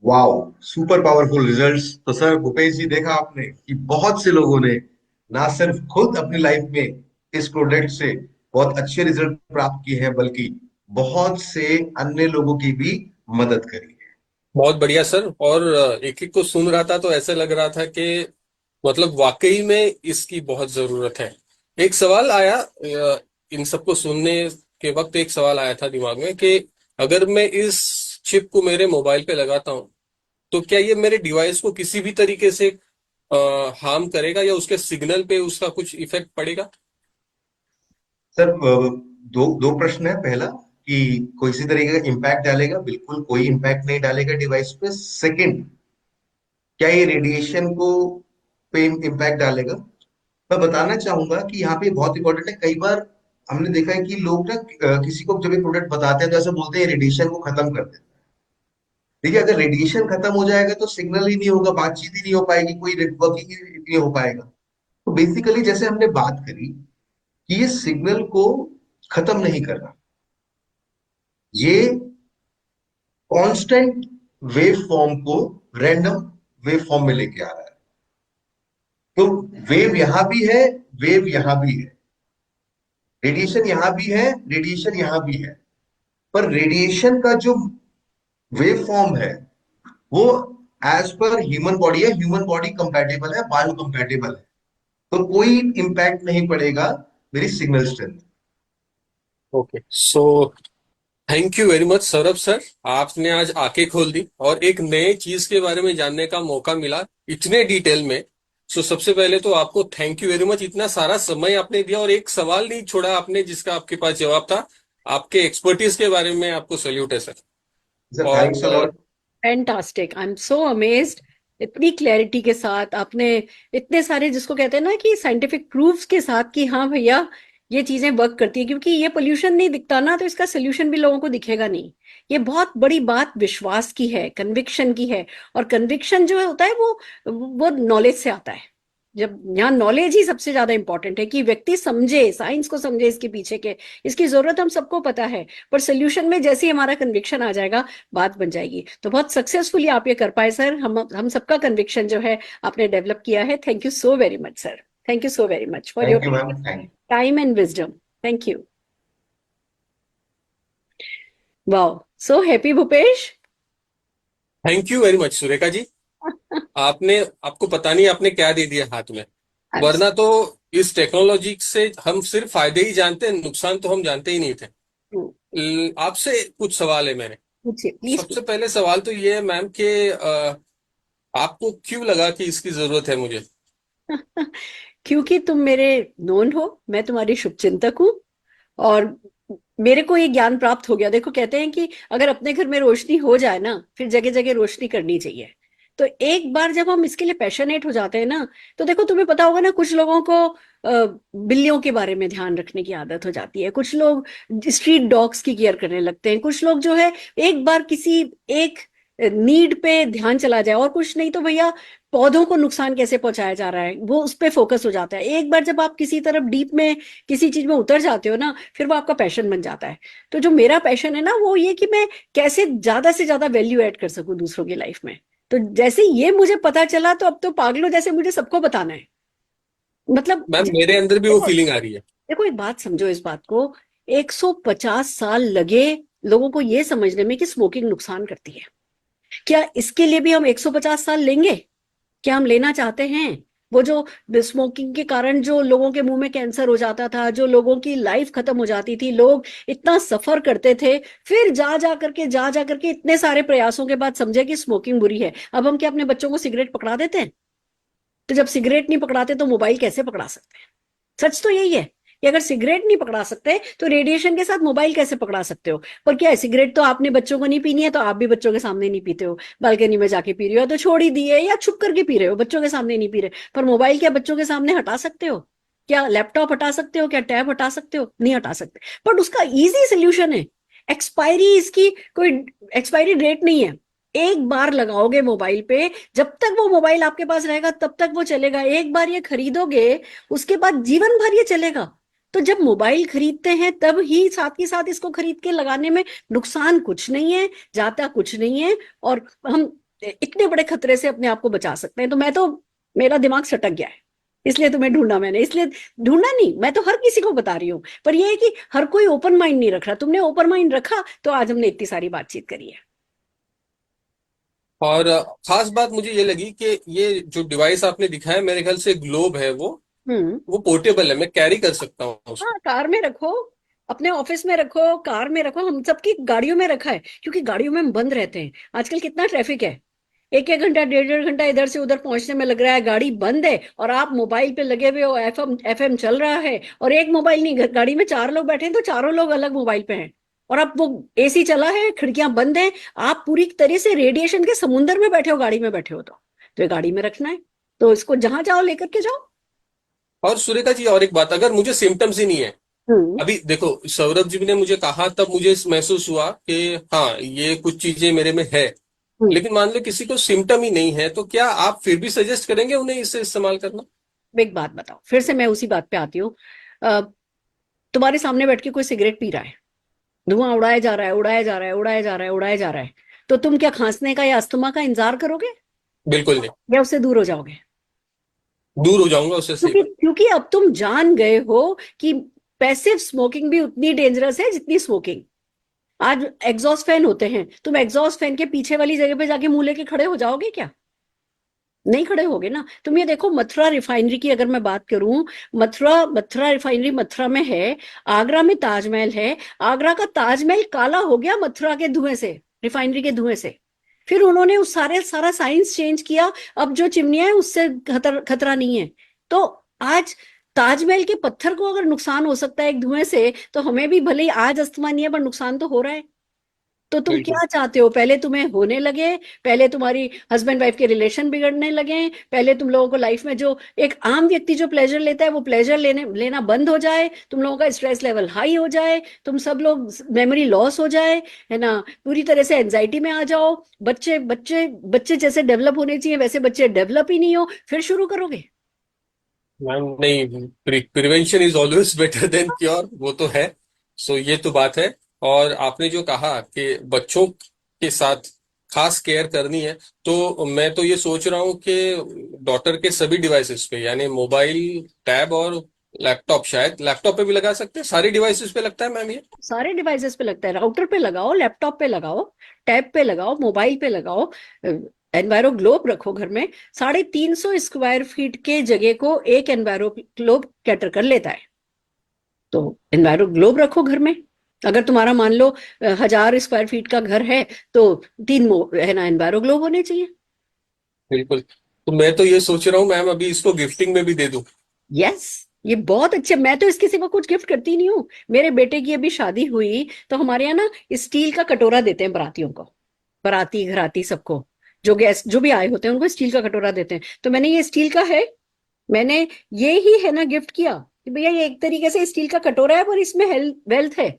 Wow, super powerful results. तो सर भूपेश जी, देखा आपने कि बहुत से लोगों ने ना सिर्फ खुद अपनी लाइफ में इस प्रोडक्ट से बहुत अच्छे रिजल्ट प्राप्त किए हैं, बल्कि बहुत से अन्य लोगों की भी मदद करी है। बहुत बढ़िया सर। और एक एक को सुन रहा था तो ऐसा लग रहा था कि मतलब वाकई में इसकी बहुत जरूरत है। एक सवाल आया इन सबको सुनने के वक्त, एक सवाल आया था दिमाग में कि अगर मैं इस चिप को मेरे मोबाइल पे लगाता हूँ तो क्या ये मेरे डिवाइस को किसी भी तरीके से हार्म करेगा या उसके सिग्नल पे उसका कुछ इफेक्ट पड़ेगा? सर दो दो प्रश्न है। पहला कि कोई इसी तरीके का इम्पैक्ट डालेगा? बिल्कुल कोई इम्पैक्ट नहीं डालेगा डिवाइस पे। सेकंड, क्या ये रेडिएशन को पे इम्पैक्ट डालेगा? मैं बताना चाहूंगा कि यहाँ पे बहुत इंपॉर्टेंट है। कई बार हमने देखा है कि लोग ना किसी को जब ये प्रोडक्ट बताते हैं तो ऐसे बोलते हैं रेडिएशन को खत्म कर देता है। देखिए, अगर रेडिएशन खत्म हो जाएगा तो सिग्नल ही नहीं होगा, बातचीत ही नहीं हो पाएगी, कोई नेटवर्किंग ही नहीं हो पाएगा। तो बेसिकली जैसे हमने बात करी कि ये सिग्नल को खत्म नहीं कर रहा, ये कांस्टेंट वेव फॉर्म को रैंडम वेव फॉर्म में लेके आ रहा है। तो वेव यहां भी है, वेव यहां भी है, रेडिएशन यहां भी है, रेडिएशन यहां भी है। पर रेडिएशन का जो वेव फॉर्म है वो एज पर ह्यूमन बॉडी है, ह्यूमन बॉडी कंपैटिबल है, बायो कंपैटिबल है। तो कोई इंपैक्ट नहीं पड़ेगा मेरी signal strength. Okay, so thank you very much Saurabh sir. आपने आज आंखें खोल दी और एक नए चीज के बारे में जानने का मौका मिला इतने डिटेल में। सो सबसे पहले तो आपको थैंक यू वेरी मच, इतना सारा समय आपने दिया और एक सवाल नहीं छोड़ा आपने जिसका आपके पास जवाब था। आपके एक्सपर्टीज के बारे में आपको सैल्यूट है सर। सर और thanks a lot. Fantastic, I am so amazed. इतनी क्लैरिटी के साथ आपने, इतने सारे जिसको कहते हैं ना कि साइंटिफिक प्रूफ्स के साथ कि हाँ भैया ये चीजें वर्क करती है, क्योंकि ये पोल्यूशन नहीं दिखता ना तो इसका सोल्यूशन भी लोगों को दिखेगा नहीं। ये बहुत बड़ी बात विश्वास की है, कन्विक्शन की है। और कन्विक्शन जो होता है वो नॉलेज से आता है। जब यहाँ नॉलेज ही सबसे ज्यादा इंपॉर्टेंट है कि व्यक्ति समझे, साइंस को समझे, इसके पीछे के इसकी जरूरत हम सबको पता है, पर सोल्यूशन में जैसे ही हमारा कन्विक्शन आ जाएगा बात बन जाएगी। तो बहुत सक्सेसफुली आप ये कर पाए सर। हम सबका कन्विक्शन जो है आपने डेवलप किया है। Thank you so very much sir. Thank you so very much for your thank you ma'am, thank you. Time and wisdom. Thank you. Wow, so happy Bhupesh. Thank you very much Surekha ji. आपको पता नहीं आपने क्या दे दिया हाथ में, वरना तो इस टेक्नोलॉजी से हम सिर्फ फायदे ही जानते हैं, नुकसान तो हम जानते ही नहीं थे। आपसे कुछ सवाल है मेरे। पूछिए प्लीज। सबसे पहले सवाल तो ये है मैम कि आपको क्यों लगा कि इसकी जरूरत है मुझे? क्योंकि तुम मेरे नोन हो, मैं तुम्हारी शुभचिंतक हूँ और मेरे को ये ज्ञान प्राप्त हो गया। देखो कहते हैं कि अगर अपने घर में रोशनी हो जाए ना, फिर जगह जगह रोशनी करनी चाहिए। तो एक बार जब हम इसके लिए पैशनेट हो जाते हैं ना, तो देखो तुम्हें पता होगा ना, कुछ लोगों को बिल्लियों के बारे में ध्यान रखने की आदत हो जाती है, कुछ लोग स्ट्रीट डॉग्स की केयर करने लगते हैं, कुछ लोग जो है एक बार किसी एक नीड पे ध्यान चला जाए, और कुछ नहीं तो भैया पौधों को नुकसान कैसे पहुंचाया जा रहा है वो उस पे फोकस हो जाता है। एक बार जब आप किसी तरफ डीप में किसी चीज में उतर जाते हो ना, फिर वो आपका पैशन बन जाता है। तो जो मेरा पैशन है ना वो ये कि मैं कैसे ज्यादा से ज्यादा वैल्यू ऐड कर सकूं दूसरों की लाइफ में। तो जैसे ये मुझे पता चला तो अब तो पागलों जैसे मुझे सबको बताना है। मतलब मैम मेरे अंदर भी वो देखो, फीलिंग आ रही है। देखो एक बात समझो, इस बात को 150 साल लगे लोगों को ये समझने में कि स्मोकिंग नुकसान करती है। क्या इसके लिए भी हम 150 साल लेंगे? क्या हम लेना चाहते हैं? वो जो स्मोकिंग के कारण जो लोगों के मुंह में कैंसर हो जाता था, जो लोगों की लाइफ खत्म हो जाती थी, लोग इतना सफर करते थे, फिर जा जा करके इतने सारे प्रयासों के बाद समझे कि स्मोकिंग बुरी है। अब हम क्या अपने बच्चों को सिगरेट पकड़ा देते हैं? तो जब सिगरेट नहीं पकड़ाते तो मोबाइल कैसे पकड़ा सकते हैं? सच तो यही है कि अगर सिगरेट नहीं पकड़ा सकते तो रेडिएशन के साथ मोबाइल कैसे पकड़ा सकते हो? पर क्या है, सिगरेट तो आपने बच्चों को नहीं पीनी है तो आप भी बच्चों के सामने नहीं पीते हो, बालकनी में जाके पी रहे हो तो छोड़ ही दिए, या छुप करके पी रहे हो, बच्चों के सामने नहीं पी रहे। पर मोबाइल क्या बच्चों के सामने हटा सकते हो? क्या लैपटॉप हटा सकते हो? क्या टैब हटा सकते हो? नहीं हटा सकते। बट उसका इजी सोल्यूशन है। एक्सपायरी, इसकी कोई एक्सपायरी डेट नहीं है। एक बार लगाओगे मोबाइल पे, जब तक वो मोबाइल आपके पास रहेगा तब तक वो चलेगा। एक बार ये खरीदोगे उसके बाद जीवन भर ये चलेगा। तो जब मोबाइल खरीदते हैं तब ही साथ के साथ इसको खरीद के लगाने में नुकसान कुछ नहीं है, जाता कुछ नहीं है, और हम इतने बड़े खतरे से अपने आप को बचा सकते हैं। तो मेरा दिमाग सटक गया है, इसलिए तुम्हें ढूंढा मैंने। इसलिए ढूंढा नहीं, मैं तो हर किसी को बता रही हूँ, पर यह है कि हर कोई ओपन माइंड नहीं रख रहा। तुमने ओपन माइंड रखा तो आज हमने इतनी सारी बातचीत करी है। और खास बात मुझे ये लगी कि ये जो डिवाइस आपने दिखाया, मेरे ख्याल से ग्लोब है वो पोर्टेबल है, मैं कैरी कर सकता हूँ उसको। हाँ, कार में रखो, अपने ऑफिस में रखो, कार में रखो, हम सबकी गाड़ियों में रखा है, क्योंकि गाड़ियों में हम बंद रहते हैं। आजकल कितना ट्रैफिक है, एक एक घंटा डेढ़ डेढ़ घंटा इधर से उधर पहुंचने में लग रहा है, गाड़ी बंद है और आप मोबाइल पे लगे हुए हो, एफएम चल रहा है, और एक मोबाइल नहीं, गाड़ी में 4 लोग बैठे हैं तो चारों लोग अलग मोबाइल पे हैं, और अब वो एसी चला है, खिड़कियां बंद है, आप पूरी तरह से रेडिएशन के समुंदर में बैठे हो, गाड़ी में बैठे हो। तो ये गाड़ी में रखना है, तो इसको जहां जाओ लेकर के जाओ। और सुरेखा जी और एक बात, अगर मुझे सिम्टम्स ही नहीं है, अभी देखो सौरभ जी ने मुझे कहा तब मुझे महसूस हुआ कि हाँ ये कुछ चीजें मेरे में है, लेकिन मान लो किसी को सिम्टम ही नहीं है, तो क्या आप फिर भी सजेस्ट करेंगे उन्हें इसे इस्तेमाल करना? एक बात बताओ, फिर से मैं उसी बात पे आती हूँ। तुम्हारे सामने बैठ के कोई सिगरेट पी रहा है, धुआं उड़ाया जा रहा है, उड़ाया जा रहा है, उड़ाया जा रहा है, उड़ाया जा रहा है, तो तुम क्या खांसने का या अस्थमा का इंतजार करोगे, बिल्कुल नहीं, या उससे दूर हो जाओगे? दूर हो जाऊंगा उससे। सही बात। क्योंकि अब तुम जान गए हो कि पैसिव स्मोकिंग भी उतनी डेंजरस है जितनी स्मोकिंग। आज एग्जॉस्ट फैन होते हैं, तुम एग्जॉस्ट फैन के पीछे वाली जगह पे जाके मुंह लेके खड़े हो जाओगे क्या? नहीं खड़े होगे ना। तुम ये देखो, मथुरा रिफाइनरी की अगर मैं बात करूं, मथुरा रिफाइनरी मथुरा में है, आगरा में ताजमहल है, आगरा का ताजमहल काला हो गया मथुरा के धुएं से, रिफाइनरी के धुएं से। फिर उन्होंने उस सारा साइंस चेंज किया, अब जो चिमनियां है उससे खतरा नहीं है। तो आज ताजमहल के पत्थर को अगर नुकसान हो सकता है एक धुएं से, तो हमें भी भले ही आज अस्थमा नहीं है पर नुकसान तो हो रहा है। तो तुम बिल्कुल। क्या चाहते हो, पहले तुम्हें होने लगे, पहले तुम्हारी हस्बैंड वाइफ के रिलेशन बिगड़ने लगे, पहले तुम लोगों को लाइफ में जो एक आम व्यक्ति जो प्लेजर लेता है वो प्लेजर लेना बंद हो जाए, तुम लोगों का स्ट्रेस लेवल हाई हो जाए, तुम सब लोग मेमोरी लॉस हो जाए, है ना, पूरी तरह से एंजाइटी में आ जाओ, बच्चे बच्चे बच्चे जैसे डेवलप होने चाहिए वैसे बच्चे डेवलप ही नहीं हो, फिर शुरू करोगे? मैम नहीं, prevention is always better than cure, वो तो है। सो ये तो बात है। और आपने जो कहा कि बच्चों के साथ खास केयर करनी है, तो मैं तो ये सोच रहा हूँ कि डॉटर के सभी डिवाइसेस पे, यानी मोबाइल, टैब और लैपटॉप, शायद लैपटॉप पे भी लगा सकते हैं, सारी डिवाइसेस पे लगता है मैम ये? सारे डिवाइसेस पे लगता है, राउटर पे लगाओ, लैपटॉप पे लगाओ, टैब पे लगाओ, मोबाइल पे लगाओ, एनवायरो ग्लोब रखो घर में। 350 स्क्वायर फीट के जगह को एक एनवायरो ग्लोब कैटर कर लेता है, तो एनवायरो ग्लोब रखो घर में। अगर तुम्हारा मान लो 1000 स्क्वायर फीट का घर है तो 3 है ना एनवायरो ग्लोब होने चाहिए। बिल्कुल। तो मैं तो ये सोच रहा हूँ मैम, अभी इसको गिफ्टिंग में भी दे दूं। यस, ये बहुत अच्छे, मैं तो इसके सिवा कुछ गिफ्ट करती नहीं हूँ। मेरे बेटे की अभी शादी हुई तो हमारे यहाँ ना स्टील का कटोरा देते हैं बारातियों को, बाराती घराती सबको, जो गेस्ट जो भी आए होते हैं उनको स्टील का कटोरा देते हैं। तो मैंने ये स्टील का है, मैंने ये ही है ना गिफ्ट किया कि भैया ये एक तरीके से स्टील का कटोरा है पर इसमें हेल्थ वेल्थ है।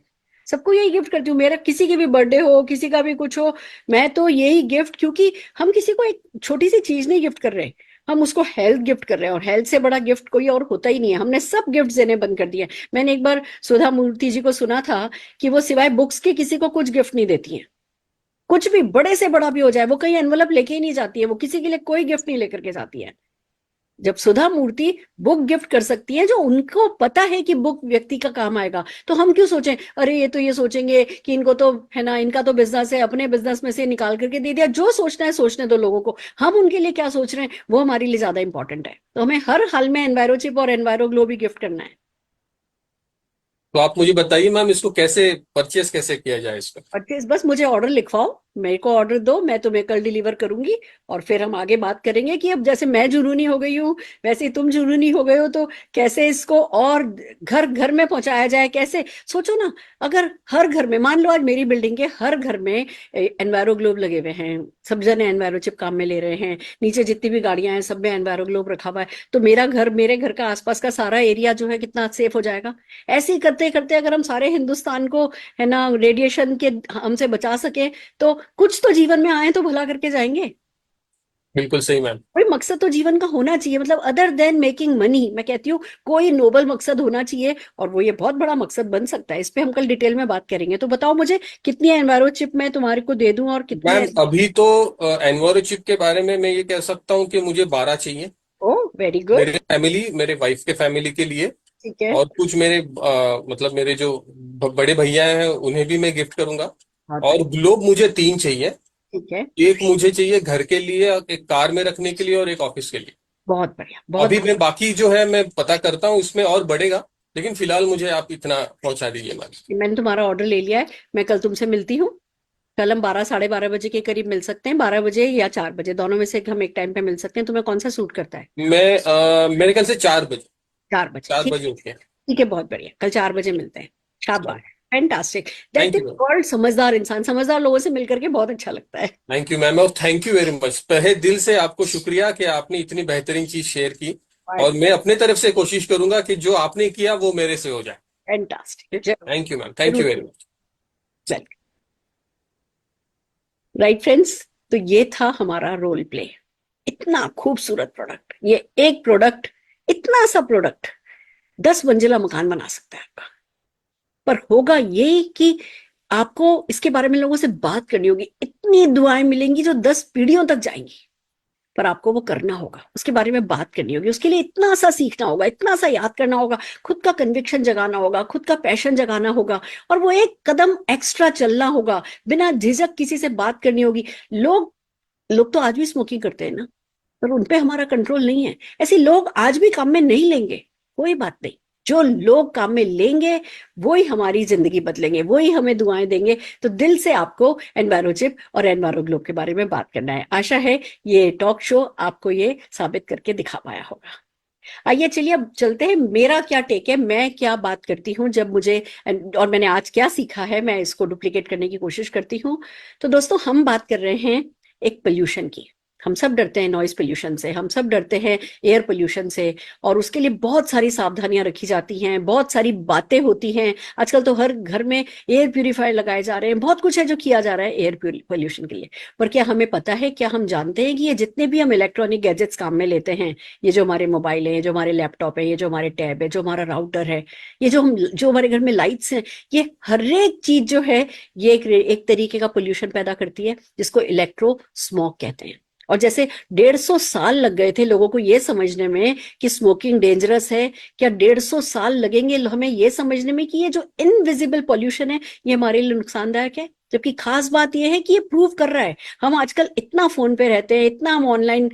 सबको यही गिफ्ट करती हूँ, मेरा किसी की भी बर्थडे हो, किसी का भी कुछ हो, मैं तो यही गिफ्ट, क्योंकि हम किसी को एक छोटी सी चीज नहीं गिफ्ट कर रहे, हम उसको हेल्थ गिफ्ट कर रहे हैं, और हेल्थ से बड़ा गिफ्ट कोई और होता ही नहीं है। हमने सब गिफ्ट देने बंद कर दिए। मैंने एक बार सुधा मूर्ति जी को सुना था कि वो सिवाय बुक्स के किसी को कुछ गिफ्ट नहीं देती है, कुछ भी बड़े से बड़ा भी हो जाए, वो कहीं एनवलप लेके ही नहीं जाती है, वो किसी के लिए कोई गिफ्ट नहीं लेकर के जाती है। जब सुधा मूर्ति बुक गिफ्ट कर सकती है, जो उनको पता है कि बुक व्यक्ति का काम आएगा, तो हम क्यों सोचें अरे ये तो ये सोचेंगे कि इनको तो है ना, इनका तो बिजनेस है, अपने बिजनेस में से निकाल करके दे दिया। जो सोचना है सोचने दो लोगों को, हम उनके लिए क्या सोच रहे हैं वो हमारे लिए ज्यादा इंपॉर्टेंट है। तो हमें हर हाल में एनवायरो चिप और एनवायरो ग्लो भी गिफ्ट करना है। तो आप मुझे बताइए मैम, इसको कैसे परचेस कैसे किया जाए इसका? परचेज बस मुझे ऑर्डर लिखवाओ, मेरे को ऑर्डर दो, मैं तुम्हें कल डिलीवर करूंगी, और फिर हम आगे बात करेंगे कि अब जैसे मैं जुनूनी हो गई हूँ वैसे ही तुम जुनूनी हो गए हो, तो कैसे इसको और घर घर में पहुंचाया जाए। कैसे, सोचो ना, अगर हर घर में, मान लो आज मेरी बिल्डिंग के हर घर में एनवायरो ग्लोब लगे हुए हैं, सब जने एनवायरो चिप काम में ले रहे हैं, नीचे जितनी भी गाड़ियां हैं सब में एनवायरो ग्लोब रखा हुआ है, तो मेरा घर, मेरे घर का आसपास का सारा एरिया जो है कितना सेफ हो जाएगा। ऐसे ही करते करते अगर हम सारे हिंदुस्तान को है ना रेडिएशन के हमसे बचा सके, तो कुछ तो जीवन में आए तो भला करके जाएंगे। बिल्कुल सही मैम। कोई मकसद तो जीवन का होना चाहिए, मतलब अदर देन मेकिंग मनी, मैं कहती हूँ कोई नोबल मकसद होना चाहिए, और वो ये बहुत बड़ा मकसद बन सकता है। इस पे हम कल डिटेल में बात करेंगे। तो बताओ मुझे कितनी एनवायरो चिप मैं तुम्हारे को दे दूं, और कितने? मैम अभी तो एनवायरो चिप के बारे में मैं ये कह सकता हूँ कि मुझे 12 चाहिए, ओ वेरी गुड। मेरे वाइफ के फैमिली के लिए। ठीक है। और कुछ मेरे मतलब मेरे जो बड़े भैया हैं उन्हें भी मैं गिफ्ट करूंगा। बहुत और बढ़िया। ग्लोब मुझे 3 चाहिए। ठीक है। एक मुझे चाहिए घर के लिए, एक कार में रखने के लिए, और एक ऑफिस के लिए। बहुत बढ़िया, बहुत अभी मैं बाकी जो है मैं पता करता हूँ, उसमें और बढ़ेगा, लेकिन फिलहाल मुझे आप इतना पहुंचा दीजिए मैम। मैंने तुम्हारा ऑर्डर ले लिया है, मैं कल तुमसे मिलती हूँ। कल हम 12 साढ़े 12 बजे के करीब मिल सकते हैं, 12 बजे या 4 बजे, दोनों में से हम एक टाइम पे मिल सकते हैं। तुम्हें कौन सा सूट करता है? मेरे ख्याल से 4 बजे। 4 बजे, 4 बजे उठ के। ठीक है, बहुत बढ़िया, कल 4 बजे मिलते हैं। शाबाश, fantastic, that thank is you ma'am. Called समझदार इंसान। समझदार लोगों से मिलकर के बहुत अच्छा लगता है। थैंक यू मैम, और थैंक यू वेरी मच, तहे दिल से आपको शुक्रिया कि आपने इतनी बेहतरीन चीज शेयर की। और मैं अपने तरफ से कोशिश करूंगा कि जो आपने किया वो मेरे से हो जाए। Fantastic, thank you ma'am, thank you very much. Welcome. Right friends, तो ये था हमारा रोल प्ले। इतना खूबसूरत प्रोडक्ट, ये एक प्रोडक्ट, इतना सा प्रोडक्ट 10 मंजिला मकान बना सकता है आपका। पर होगा ये कि आपको इसके बारे में लोगों से बात करनी होगी, इतनी दुआएं मिलेंगी जो 10 पीढ़ियों तक जाएंगी, पर आपको वो करना होगा, उसके बारे में बात करनी होगी, उसके लिए इतना सा सीखना होगा, इतना सा याद करना होगा, खुद का कन्विक्शन जगाना होगा, खुद का पैशन जगाना होगा, और वो एक कदम एक्स्ट्रा चलना होगा, बिना झिझक किसी से बात करनी होगी। लोग तो आज भी स्मोकिंग करते हैं ना, पर उनपे हमारा कंट्रोल नहीं है। ऐसे लोग आज भी काम में नहीं लेंगे, कोई बात नहीं, जो लोग काम में लेंगे वही हमारी जिंदगी बदलेंगे, वही हमें दुआएं देंगे। तो दिल से आपको एनवायरोचिप और एनवायरो ग्लोब के बारे में बात करना है। आशा है ये टॉक शो आपको ये साबित करके दिखा पाया होगा। आइए चलिए अब चलते हैं, मेरा क्या टेक है, मैं क्या बात करती हूँ जब मुझे, और मैंने आज क्या सीखा है, मैं इसको डुप्लीकेट करने की कोशिश करती हूँ। तो दोस्तों हम बात कर रहे हैं एक पोल्यूशन की। हम सब डरते हैं नॉइज पोल्यूशन से, हम सब डरते हैं एयर पोल्यूशन से, और उसके लिए बहुत सारी सावधानियां रखी जाती हैं, बहुत सारी बातें होती हैं। आजकल तो हर घर में एयर प्यूरिफायर लगाए जा रहे हैं, बहुत कुछ है जो किया जा रहा है एयर पोल्यूशन के लिए। पर क्या हमें पता है, क्या हम जानते हैं कि ये जितने भी हम इलेक्ट्रॉनिक गैजेट्स काम में लेते हैं, ये जो हमारे मोबाइल है, जो हमारे लैपटॉप है, ये जो हमारे टैब है, जो हमारा राउटर है, ये जो हमारे घर में लाइट्स हैं, ये हर एक चीज जो है ये एक तरीके का पोल्यूशन पैदा करती है जिसको इलेक्ट्रो स्मोक कहते हैं। और जैसे 150 साल लग गए थे लोगों को ये समझने में कि स्मोकिंग डेंजरस है, क्या 150 साल लगेंगे हमें ये समझने में कि ये जो इनविजिबल पॉल्यूशन है ये हमारे लिए नुकसानदायक है? जबकि खास बात यह है कि ये प्रूव कर रहा है। हम आजकल इतना फोन पे रहते हैं, इतना हम ऑनलाइन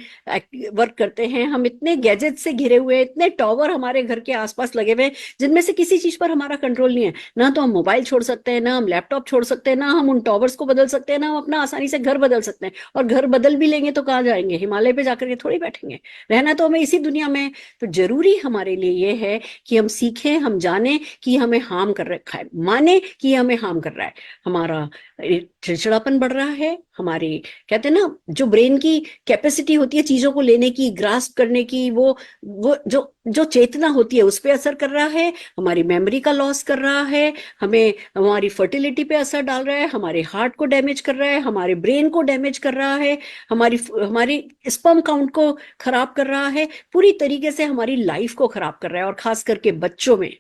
वर्क करते हैं, हम इतने गैजेट से घिरे हुए हैं, इतने टॉवर हमारे घर के आसपास लगे हुए हैं जिनमें से किसी चीज पर हमारा कंट्रोल नहीं है। ना तो हम मोबाइल छोड़ सकते हैं, ना हम लैपटॉप छोड़ सकते हैं, ना हम उन टॉवर्स को बदल सकते हैं, ना हम अपना आसानी से घर बदल सकते हैं। और घर बदल भी लेंगे तो कहाँ जाएंगे? हिमालय पे जाकर के थोड़ी बैठेंगे, रहना तो हमें इसी दुनिया में। तो जरूरी हमारे लिए ये है कि हम सीखें, हम जाने कि हमें हार्म कर रखा है, माने कि हमें हार्म कर रहा है। हमारा चिड़चिड़ापन बढ़ रहा है, हमारी कहते हैं ना जो ब्रेन की कैपेसिटी होती है चीजों को लेने की, ग्रास्प करने की, वो जो जो चेतना होती है उस पर असर कर रहा है, हमारी मेमोरी का लॉस कर रहा है, हमें हमारी फर्टिलिटी पे असर डाल रहा है, हमारे हार्ट को डैमेज कर रहा है, हमारे ब्रेन को डैमेज कर रहा है, हमारी स्पर्म काउंट को खराब कर रहा है, पूरी तरीके से हमारी लाइफ को खराब कर रहा है। और खास करके बच्चों में,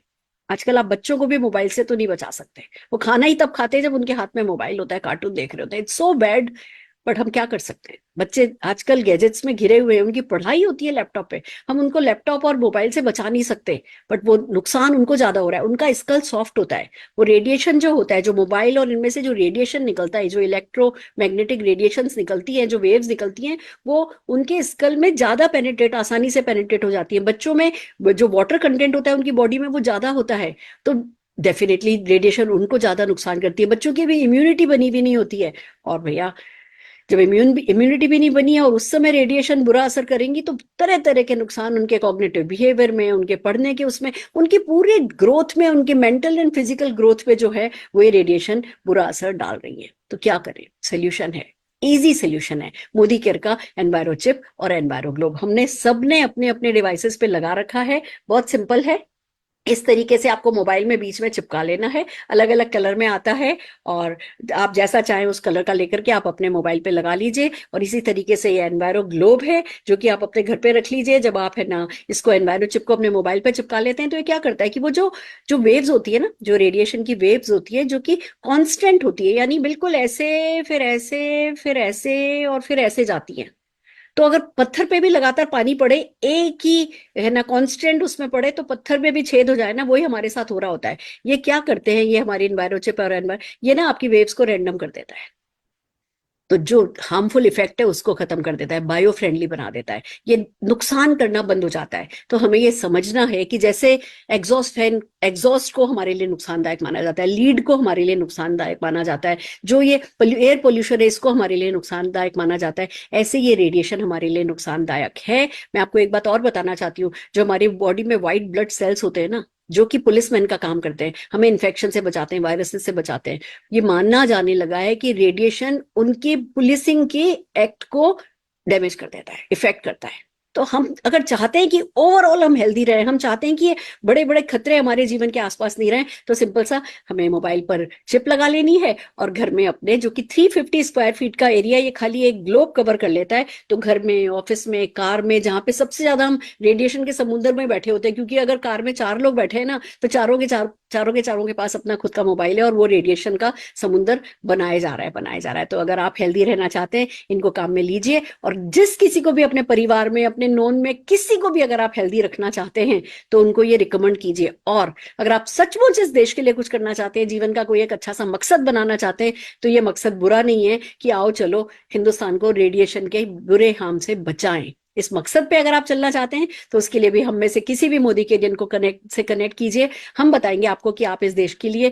आजकल आप बच्चों को भी मोबाइल से तो नहीं बचा सकते, वो खाना ही तब खाते हैं जब उनके हाथ में मोबाइल होता है, कार्टून देख रहे होते हैं। It's so bad. बट हम क्या कर सकते हैं, बच्चे आजकल गैजेट्स में घिरे हुए हैं, उनकी पढ़ाई होती है लैपटॉप पे, हम उनको लैपटॉप और मोबाइल से बचा नहीं सकते। बट वो नुकसान उनको ज्यादा हो रहा है, उनका स्कल सॉफ्ट होता है। वो रेडिएशन जो होता है, जो मोबाइल और इनमें से जो रेडिएशन निकलता है, जो इलेक्ट्रोमैग्नेटिक रेडिएशन निकलती है, जो वेव्स निकलती हैं, वो उनके स्कल में ज्यादा आसानी से पेनिट्रेट हो जाती है। बच्चों में जो वाटर कंटेंट होता है उनकी बॉडी में वो ज्यादा होता है, तो डेफिनेटली रेडिएशन उनको ज्यादा नुकसान करती है। बच्चों की भी इम्यूनिटी बनी हुई नहीं होती है, और भैया जब इम्यूनिटी भी नहीं बनी है और उस समय रेडिएशन बुरा असर करेंगी तो तरह तरह के नुकसान उनके कॉग्निटिव बिहेवियर में, उनके पढ़ने के उसमें, उनकी पूरे ग्रोथ में, उनके मेंटल एंड फिजिकल ग्रोथ पे जो है वो ये रेडिएशन बुरा असर डाल रही है। तो क्या करें? सोल्यूशन है, इजी सोल्यूशन है, मोदी केयर का एनवायरोचिप और एनवायरो ग्लोब हमने सबने अपने अपने डिवाइसेस पे लगा रखा है। बहुत सिंपल है, इस तरीके से आपको मोबाइल में बीच में चिपका लेना है, अलग अलग कलर में आता है, और आप जैसा चाहें उस कलर का लेकर के आप अपने मोबाइल पे लगा लीजिए। और इसी तरीके से ये एनवायरो ग्लोब है जो कि आप अपने घर पे रख लीजिए। जब आप है ना इसको एनवायरो चिप को अपने मोबाइल पे चिपका लेते हैं तो ये क्या करता है कि वो जो जो वेव्स होती है ना, जो रेडिएशन की वेव्स होती है जो कि कॉन्स्टेंट होती है, यानी बिल्कुल ऐसे फिर ऐसे फिर ऐसे और फिर ऐसे जाती है। तो अगर पत्थर पे भी लगातार पानी पड़े, एक ही है ना कांस्टेंट उसमें पड़े, तो पत्थर में भी छेद हो जाए ना, वही हमारे साथ हो रहा होता है। ये क्या करते हैं, ये हमारी एनवायरोचिप और ये ना आपकी वेव्स को रैंडम कर देता है, तो जो हार्मफुल इफेक्ट है उसको खत्म कर देता है, बायो फ्रेंडली बना देता है, ये नुकसान करना बंद हो जाता है। तो हमें ये समझना है कि जैसे एग्जॉस्ट को हमारे लिए नुकसानदायक माना जाता है, लीड को हमारे लिए नुकसानदायक माना जाता है, जो ये एयर पोल्यूशन है इसको हमारे लिए नुकसानदायक माना जाता है, ऐसे ये रेडिएशन हमारे लिए नुकसानदायक है। मैं आपको एक बात और बताना चाहती हूँ, जो हमारी बॉडी में व्हाइट ब्लड सेल्स होते हैं ना, जो कि पुलिसमैन का काम करते हैं, हमें इन्फेक्शन से बचाते हैं, वायरसेस से बचाते हैं, ये मानना जाने लगा है कि रेडिएशन उनके पुलिसिंग के एक्ट को डैमेज कर देता है, इफेक्ट करता है। तो हम अगर चाहते हैं कि ओवरऑल हम हेल्दी रहें, हम चाहते हैं कि ये बड़े बड़े खतरे हमारे जीवन के आसपास नहीं रहें, तो सिंपल सा हमें मोबाइल पर चिप लगा लेनी है, और घर में अपने जो कि 350 स्क्वायर फीट का एरिया ये खाली एक ग्लोब कवर कर लेता है। तो घर में, ऑफिस में, कार में, जहाँ पे सबसे ज्यादा हम रेडिएशन के समुद्र में बैठे होते हैं, क्योंकि अगर कार में 4 लोग बैठे हैं ना, तो चारों के पास अपना खुद का मोबाइल है, और वो रेडिएशन का समुद्र बनाया जा रहा है। तो अगर आप हेल्दी रहना चाहते हैं, इनको काम में लीजिए, और जिस किसी को भी अपने परिवार में, अपने नोन में किसी को भी अगर आप हेल्दी रखना चाहते हैं तो उनको ये रिकमेंड कीजिए। और अगर आप सचमुच इस देश के लिए कुछ करना चाहते हैं, जीवन का कोई एक अच्छा सा मकसद बनाना चाहते हैं, तो ये मकसद बुरा नहीं है कि आओ चलो हिंदुस्तान को रेडिएशन के बुरे हार्म से बचाएं। इस मकसद पे अगर आप चलना चाहते हैं तो उसके लिए भी हम में से किसी भी मोदी के जन को कनेक्ट कीजिए। हम बताएंगे आपको कि आप इस देश के लिए,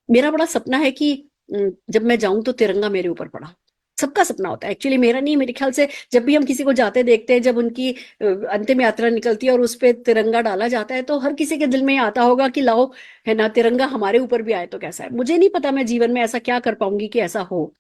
मेरा बड़ा सपना है कि जब मैं जाऊं तो तिरंगा मेरे ऊपर पड़ा। सबका सपना होता है, एक्चुअली मेरा नहीं, मेरे ख्याल से जब भी हम किसी को जाते देखते हैं, जब उनकी अंतिम यात्रा निकलती है और उस पे तिरंगा डाला जाता है तो हर किसी के दिल में आता होगा कि लाओ, है ना, तिरंगा हमारे ऊपर भी आए तो कैसा है। मुझे नहीं पता मैं जीवन में ऐसा क्या कर पाऊंगी कि ऐसा हो,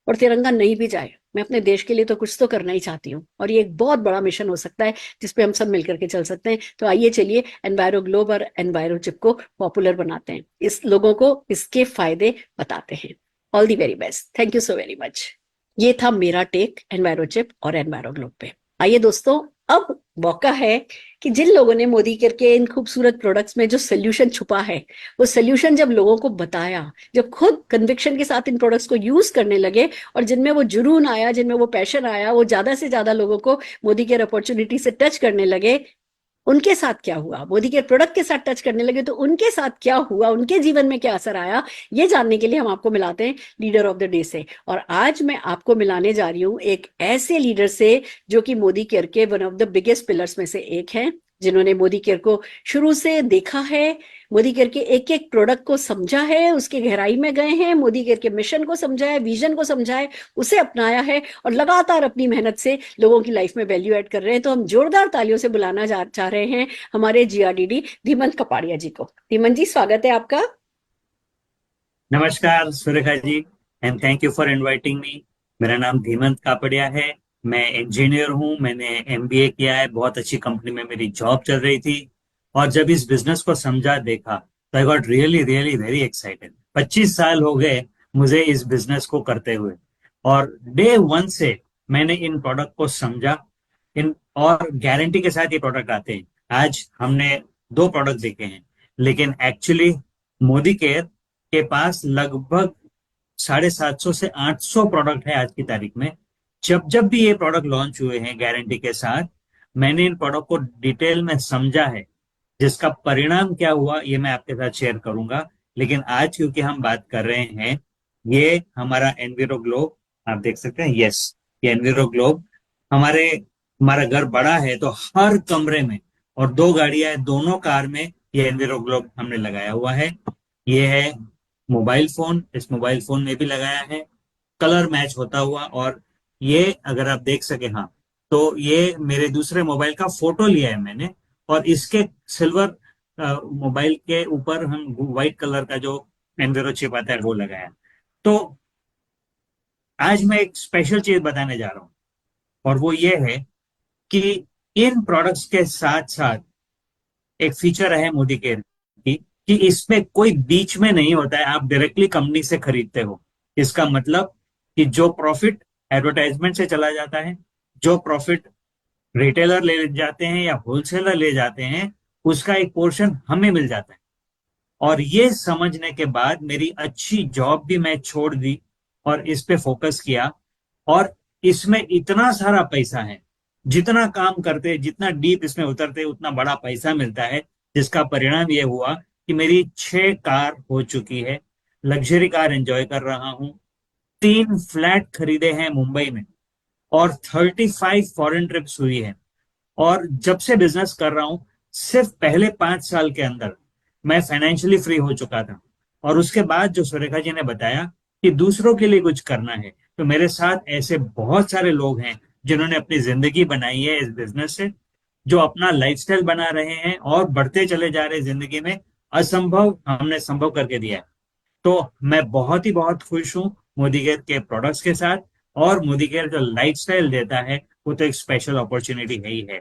और तिरंगा नहीं भी जाए, मैं अपने देश के लिए तो कुछ तो करना ही चाहती हूँ, और ये एक बहुत बड़ा मिशन हो सकता है जिसपे हम सब मिलकर के चल सकते हैं। तो आइए चलिए एनवायरो ग्लोब और एनवायरो चिप को पॉपुलर बनाते हैं, इस लोगों को इसके फायदे बताते हैं। All the very best, thank you so very much. ये था मेरा टेक एनवायरो चिप और एनवायरो ग्लोब पे। आइए दोस्तों, अब मौका है कि जिन लोगों ने मोदी केयर के इन खूबसूरत प्रोडक्ट्स में जो सोल्यूशन छुपा है, वो सोल्यूशन जब लोगों को बताया, जब खुद कन्विक्शन के साथ इन प्रोडक्ट्स को यूज करने लगे, और जिनमें वो जुनून आया, जिनमें वो पैशन आया, वो ज्यादा से ज्यादा लोगों को मोदी केयर अपॉर्चुनिटी से टच करने लगे, उनके साथ क्या हुआ, मोदी के प्रोडक्ट के साथ टच करने लगे तो उनके साथ क्या हुआ, उनके जीवन में क्या असर आया, ये जानने के लिए हम आपको मिलाते हैं लीडर ऑफ द डे से। और आज मैं आपको मिलाने जा रही हूँ एक ऐसे लीडर से जो कि मोदी केयर के one of the biggest pillars में से एक हैं, जिन्होंने मोदी केयर को शुरू से देखा है, मोदी केयर के एक एक प्रोडक्ट को समझा है, उसके गहराई में गए हैं, मोदी केयर के मिशन को समझा है, विजन को समझा है, उसे अपनाया है, और लगातार अपनी मेहनत से लोगों की लाइफ में वैल्यू ऐड कर रहे हैं। तो हम जोरदार तालियों से बुलाना चाह रहे हैं हमारे जीआरडीडी धीमंत कपाड़िया जी को। धीमंत जी, स्वागत है आपका। नमस्कार Surekha ji, and thank you for inviting me. मेरा नाम धीमंत कापड़िया है, मैं इंजीनियर हूँ, मैंने एमबीए किया है, बहुत अच्छी कंपनी में मेरी जॉब चल रही थी, और जब इस बिजनेस को समझा देखा तो I got really really very excited. 25 साल हो गए मुझे इस बिजनेस को करते हुए, और डे वन से मैंने इन प्रोडक्ट को समझा, इन और गारंटी के साथ ये प्रोडक्ट आते हैं। आज हमने 2 प्रोडक्ट देखे हैं, लेकिन एक्चुअली मोदी केयर के पास लगभग 750 से 800 प्रोडक्ट है आज की तारीख में। जब भी ये प्रोडक्ट लॉन्च हुए हैं गारंटी के साथ, मैंने इन प्रोडक्ट को डिटेल में समझा है, जिसका परिणाम क्या हुआ ये मैं आपके साथ शेयर करूंगा। लेकिन आज क्योंकि हम बात कर रहे हैं, ये हमारा एनवायरो ग्लोब, आप देख सकते हैं, यस, ये एनवायरो ग्लोब, हमारा घर बड़ा है तो हर कमरे में, और 2 गाड़ियां हैं, दोनों कार में ये एनवायरो ग्लोब हमने लगाया हुआ है। ये है मोबाइल फोन, इस मोबाइल फोन में भी लगाया है, कलर मैच होता हुआ, और ये अगर आप देख सके, हाँ, तो ये मेरे दूसरे मोबाइल का फोटो लिया है मैंने, और इसके सिल्वर मोबाइल के ऊपर हम व्हाइट कलर का जो एनवायरो चिप आता है वो लगाया। तो आज मैं एक स्पेशल चीज बताने जा रहा हूँ, और वो ये है कि इन प्रोडक्ट्स के साथ साथ एक फीचर है मोदी केयर की कि इसमें कोई बीच में नहीं होता है, आप डायरेक्टली कंपनी से खरीदते हो। इसका मतलब कि जो प्रॉफिट एडवर्टाइजमेंट से चला जाता है, जो प्रॉफिट रिटेलर ले जाते हैं या होलसेलर ले जाते हैं, उसका एक पोर्शन हमें मिल जाता है। और ये समझने के बाद मेरी अच्छी जॉब भी मैं छोड़ दी और इस पे फोकस किया, और इसमें इतना सारा पैसा है, जितना काम करते, जितना डीप इसमें उतरते, उतना बड़ा पैसा मिलता है, जिसका परिणाम ये हुआ कि मेरी 6 कार हो चुकी है, लग्जरी कार एंजॉय कर रहा हूं, 3 फ्लैट खरीदे हैं मुंबई में, और 35 फॉरेन ट्रिप्स हुई है। और जब से बिजनेस कर रहा हूं, सिर्फ पहले 5 साल के अंदर मैं फाइनेंशियली फ्री हो चुका था। और उसके बाद जो सुरेखा जी ने बताया कि दूसरों के लिए कुछ करना है, तो मेरे साथ ऐसे बहुत सारे लोग हैं जिन्होंने अपनी जिंदगी बनाई है इस बिजनेस से, जो अपना लाइफस्टाइल बना रहे हैं और बढ़ते चले जा रहे हैं जिंदगी में। असंभव हमने संभव करके दिया है। तो मैं बहुत खुश हूँ मोदी केयर के प्रोडक्ट्स के साथ, और मोदी केयर जो लाइफस्टाइल देता है वो तो एक स्पेशल अपॉर्चुनिटी है ही है।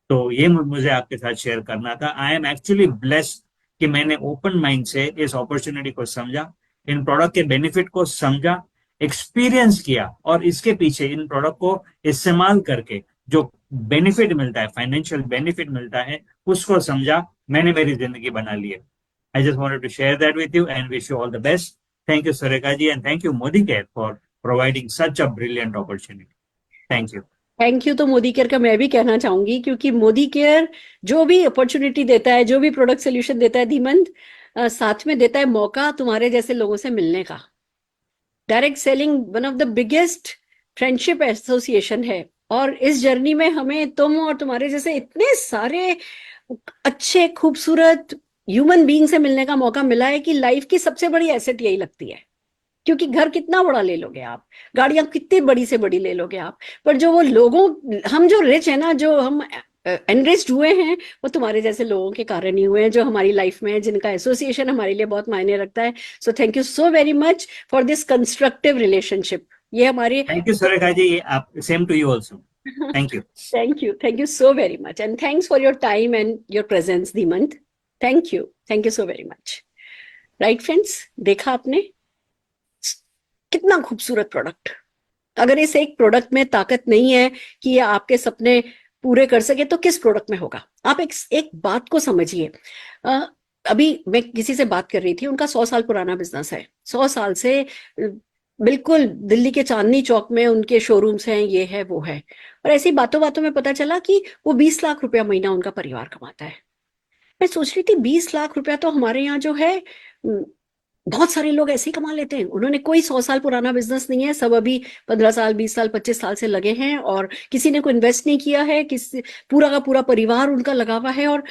तो ये मुझे आपके साथ शेयर करना था। आई एम एक्चुअली ब्लेस्ड कि मैंने ओपन माइंड से इस अपॉर्चुनिटी को समझा, इन प्रोडक्ट के बेनिफिट को समझा, एक्सपीरियंस किया, और इसके पीछे इन प्रोडक्ट को इस्तेमाल करके जो बेनिफिट मिलता है, फाइनेंशियल बेनिफिट मिलता है, उसको समझा, मैंने मेरी जिंदगी बना ली है। I just wanted to share that with you and wish you all the best. Thank you, Surekha ji, and thank you, Modi Care, for providing such a brilliant opportunity. Thank you. Thank you. तो Modi care का मैं भी कहना चाहूंगी, क्योंकि Modi care जो भी opportunity देता है, जो भी प्रोडक्ट सोल्यूशन देता है, धीमंत, साथ में देता है मौका तुम्हारे जैसे लोगों से मिलने का। Direct selling one of the biggest friendship association है, और इस जर्नी में हमें तुम और तुम्हारे जैसे इतने सारे अच्छे खूबसूरत ह्यूमन बीइंग से मिलने का मौका मिला है कि लाइफ की सबसे बड़ी एसेट यही लगती है। क्योंकि घर कितना बड़ा ले लोगे आप, गाड़ियां कितनी बड़ी से बड़ी ले लोगे आप, पर जो वो लोगों, हम जो रिच है ना, जो हम एनरिच्ड हुए हैं, वो तुम्हारे जैसे लोगों के कारण ही हुए हैं, जो हमारी लाइफ में है, जिनका एसोसिएशन हमारे लिए बहुत मायने रखता है। So thank you so very much for this constructive relationship. ये हमारी थैंक यू सुरेखा जी, आप same to you also. Thank you. thank you so very much and thanks for your time and your presence, Dhimant. thank you so very much. right friends, देखा आपने कितना खूबसूरत product. अगर इस एक प्रोडक्ट में ताकत नहीं है कि ये आपके सपने पूरे कर सके तो किस प्रोडक्ट में होगा। आप एक बात को समझिए। अभी मैं किसी से बात कर रही थी, उनका 100 साल पुराना बिजनेस है, 100 साल से बिल्कुल दिल्ली के चांदनी चौक में उनके शोरूम्स हैं, ये है वो है, और ऐसी बातों बातों में पता चला कि वो 20 लाख रुपया महीना उनका परिवार कमाता है। मैं सोच रही थी 20 लाख रुपया तो हमारे यहाँ जो है बहुत सारे लोग ऐसे ही कमा लेते हैं। उन्होंने कोई 100 साल पुराना बिजनेस नहीं है, सब अभी 15 साल 20 साल 25 साल से लगे हैं, और किसी ने कोई इन्वेस्ट नहीं किया है, किसी पूरा का पूरा परिवार उनका लगा हुआ है, और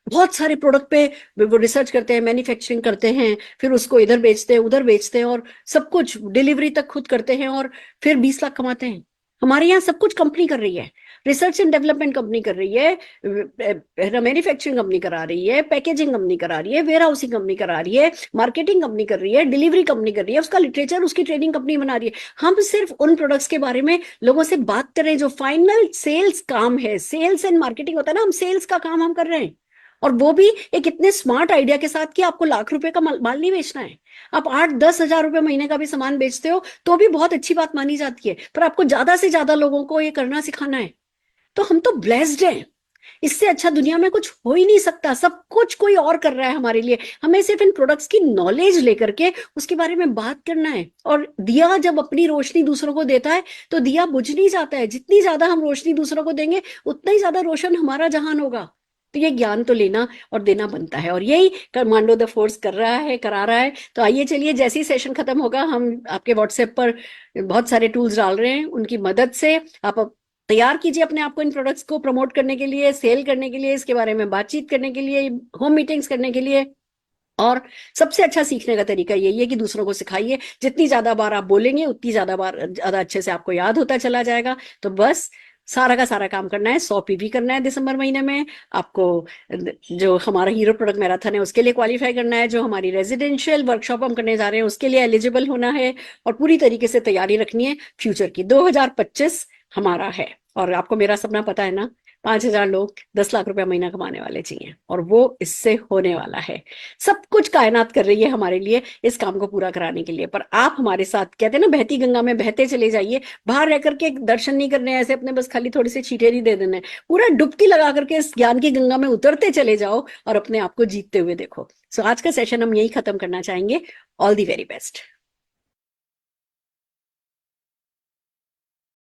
बहुत सारे प्रोडक्ट पे वो रिसर्च करते हैं, मैन्युफैक्चरिंग करते हैं, फिर उसको इधर बेचते हैं उधर बेचते हैं, और सब कुछ डिलीवरी तक खुद करते हैं, और फिर 20 लाख कमाते हैं। हमारे यहाँ सब कुछ कंपनी कर रही है, रिसर्च एंड डेवलपमेंट कंपनी कर रही है, मैन्युफैक्चरिंग कंपनी करा रही है, पैकेजिंग कंपनी करा रही है, वेयर हाउसिंग कंपनी करा रही है, मार्केटिंग कंपनी कर रही है, डिलीवरी कंपनी कर रही है, उसका लिटरेचर उसकी ट्रेनिंग कंपनी बना रही है। हम सिर्फ उन प्रोडक्ट्स के बारे में लोगों से बात कर रहे हैं जो फाइनल सेल्स काम है, सेल्स एंड मार्केटिंग होता है ना, हम सेल्स का काम हम कर रहे हैं, और वो भी एक इतने स्मार्ट आइडिया के साथ कि आपको लाख रुपए का माल नहीं बेचना है। आप 8-10 हजार रुपए महीने का भी सामान बेचते हो तो भी बहुत अच्छी बात मानी जाती है, पर आपको ज्यादा से ज्यादा लोगों को ये करना सिखाना है। तो हम तो ब्लेस्ड हैं, इससे अच्छा दुनिया में कुछ हो ही नहीं सकता। सब कुछ कोई और कर रहा है हमारे लिए, हमें सिर्फ इन प्रोडक्ट्स की नॉलेज लेकर के उसके बारे में बात करना है। और दिया जब अपनी रोशनी दूसरों को देता है तो दिया बुझ नहीं जाता है। जितनी ज्यादा हम रोशनी दूसरों को देंगे उतना ही ज्यादा रोशन हमारा जहान होगा। तो ये ज्ञान तो लेना और देना बनता है, और यही कमांडो द फोर्स कर रहा है, करा रहा है। तो आइए चलिए, जैसे ही सेशन खत्म होगा हम आपके व्हाट्सएप पर बहुत सारे टूल्स डाल रहे हैं, उनकी मदद से आप तैयार कीजिए अपने आप को इन प्रोडक्ट्स को प्रमोट करने के लिए, सेल करने के लिए, इसके बारे में बातचीत करने के लिए, होम मीटिंग्स करने के लिए। और सबसे अच्छा सीखने का तरीका यही है कि दूसरों को सिखाइए। जितनी ज्यादा बार आप बोलेंगे उतनी ज्यादा अच्छे से आपको याद होता चला जाएगा। तो बस सारा का सारा काम करना है। 100 पीवी करना है दिसंबर महीने में आपको। जो हमारा हीरो प्रोडक्ट मैराथन है उसके लिए क्वालिफाई करना है, जो हमारी रेजिडेंशियल वर्कशॉप हम करने जा रहे हैं उसके लिए एलिजिबल होना है, और पूरी तरीके से तैयारी रखनी है फ्यूचर की। 2025 हमारा है, और आपको मेरा सपना पता है ना, 5,000 लोग 10 लाख रुपया महीना कमाने वाले चाहिए, और वो इससे होने वाला है। सब कुछ कायनात कर रही है हमारे लिए इस काम को पूरा कराने के लिए। पर आप हमारे साथ, कहते हैं ना, बहती गंगा में बहते चले जाइए। बाहर रह करके दर्शन नहीं करने ऐसे अपने, बस खाली थोड़ी सी छींटे नहीं दे देने, पूरा डुबकी लगा करके इस ज्ञान की गंगा में उतरते चले जाओ और अपने आप को जीतते हुए देखो। सो आज का सेशन हम यही खत्म करना चाहेंगे। All the very best.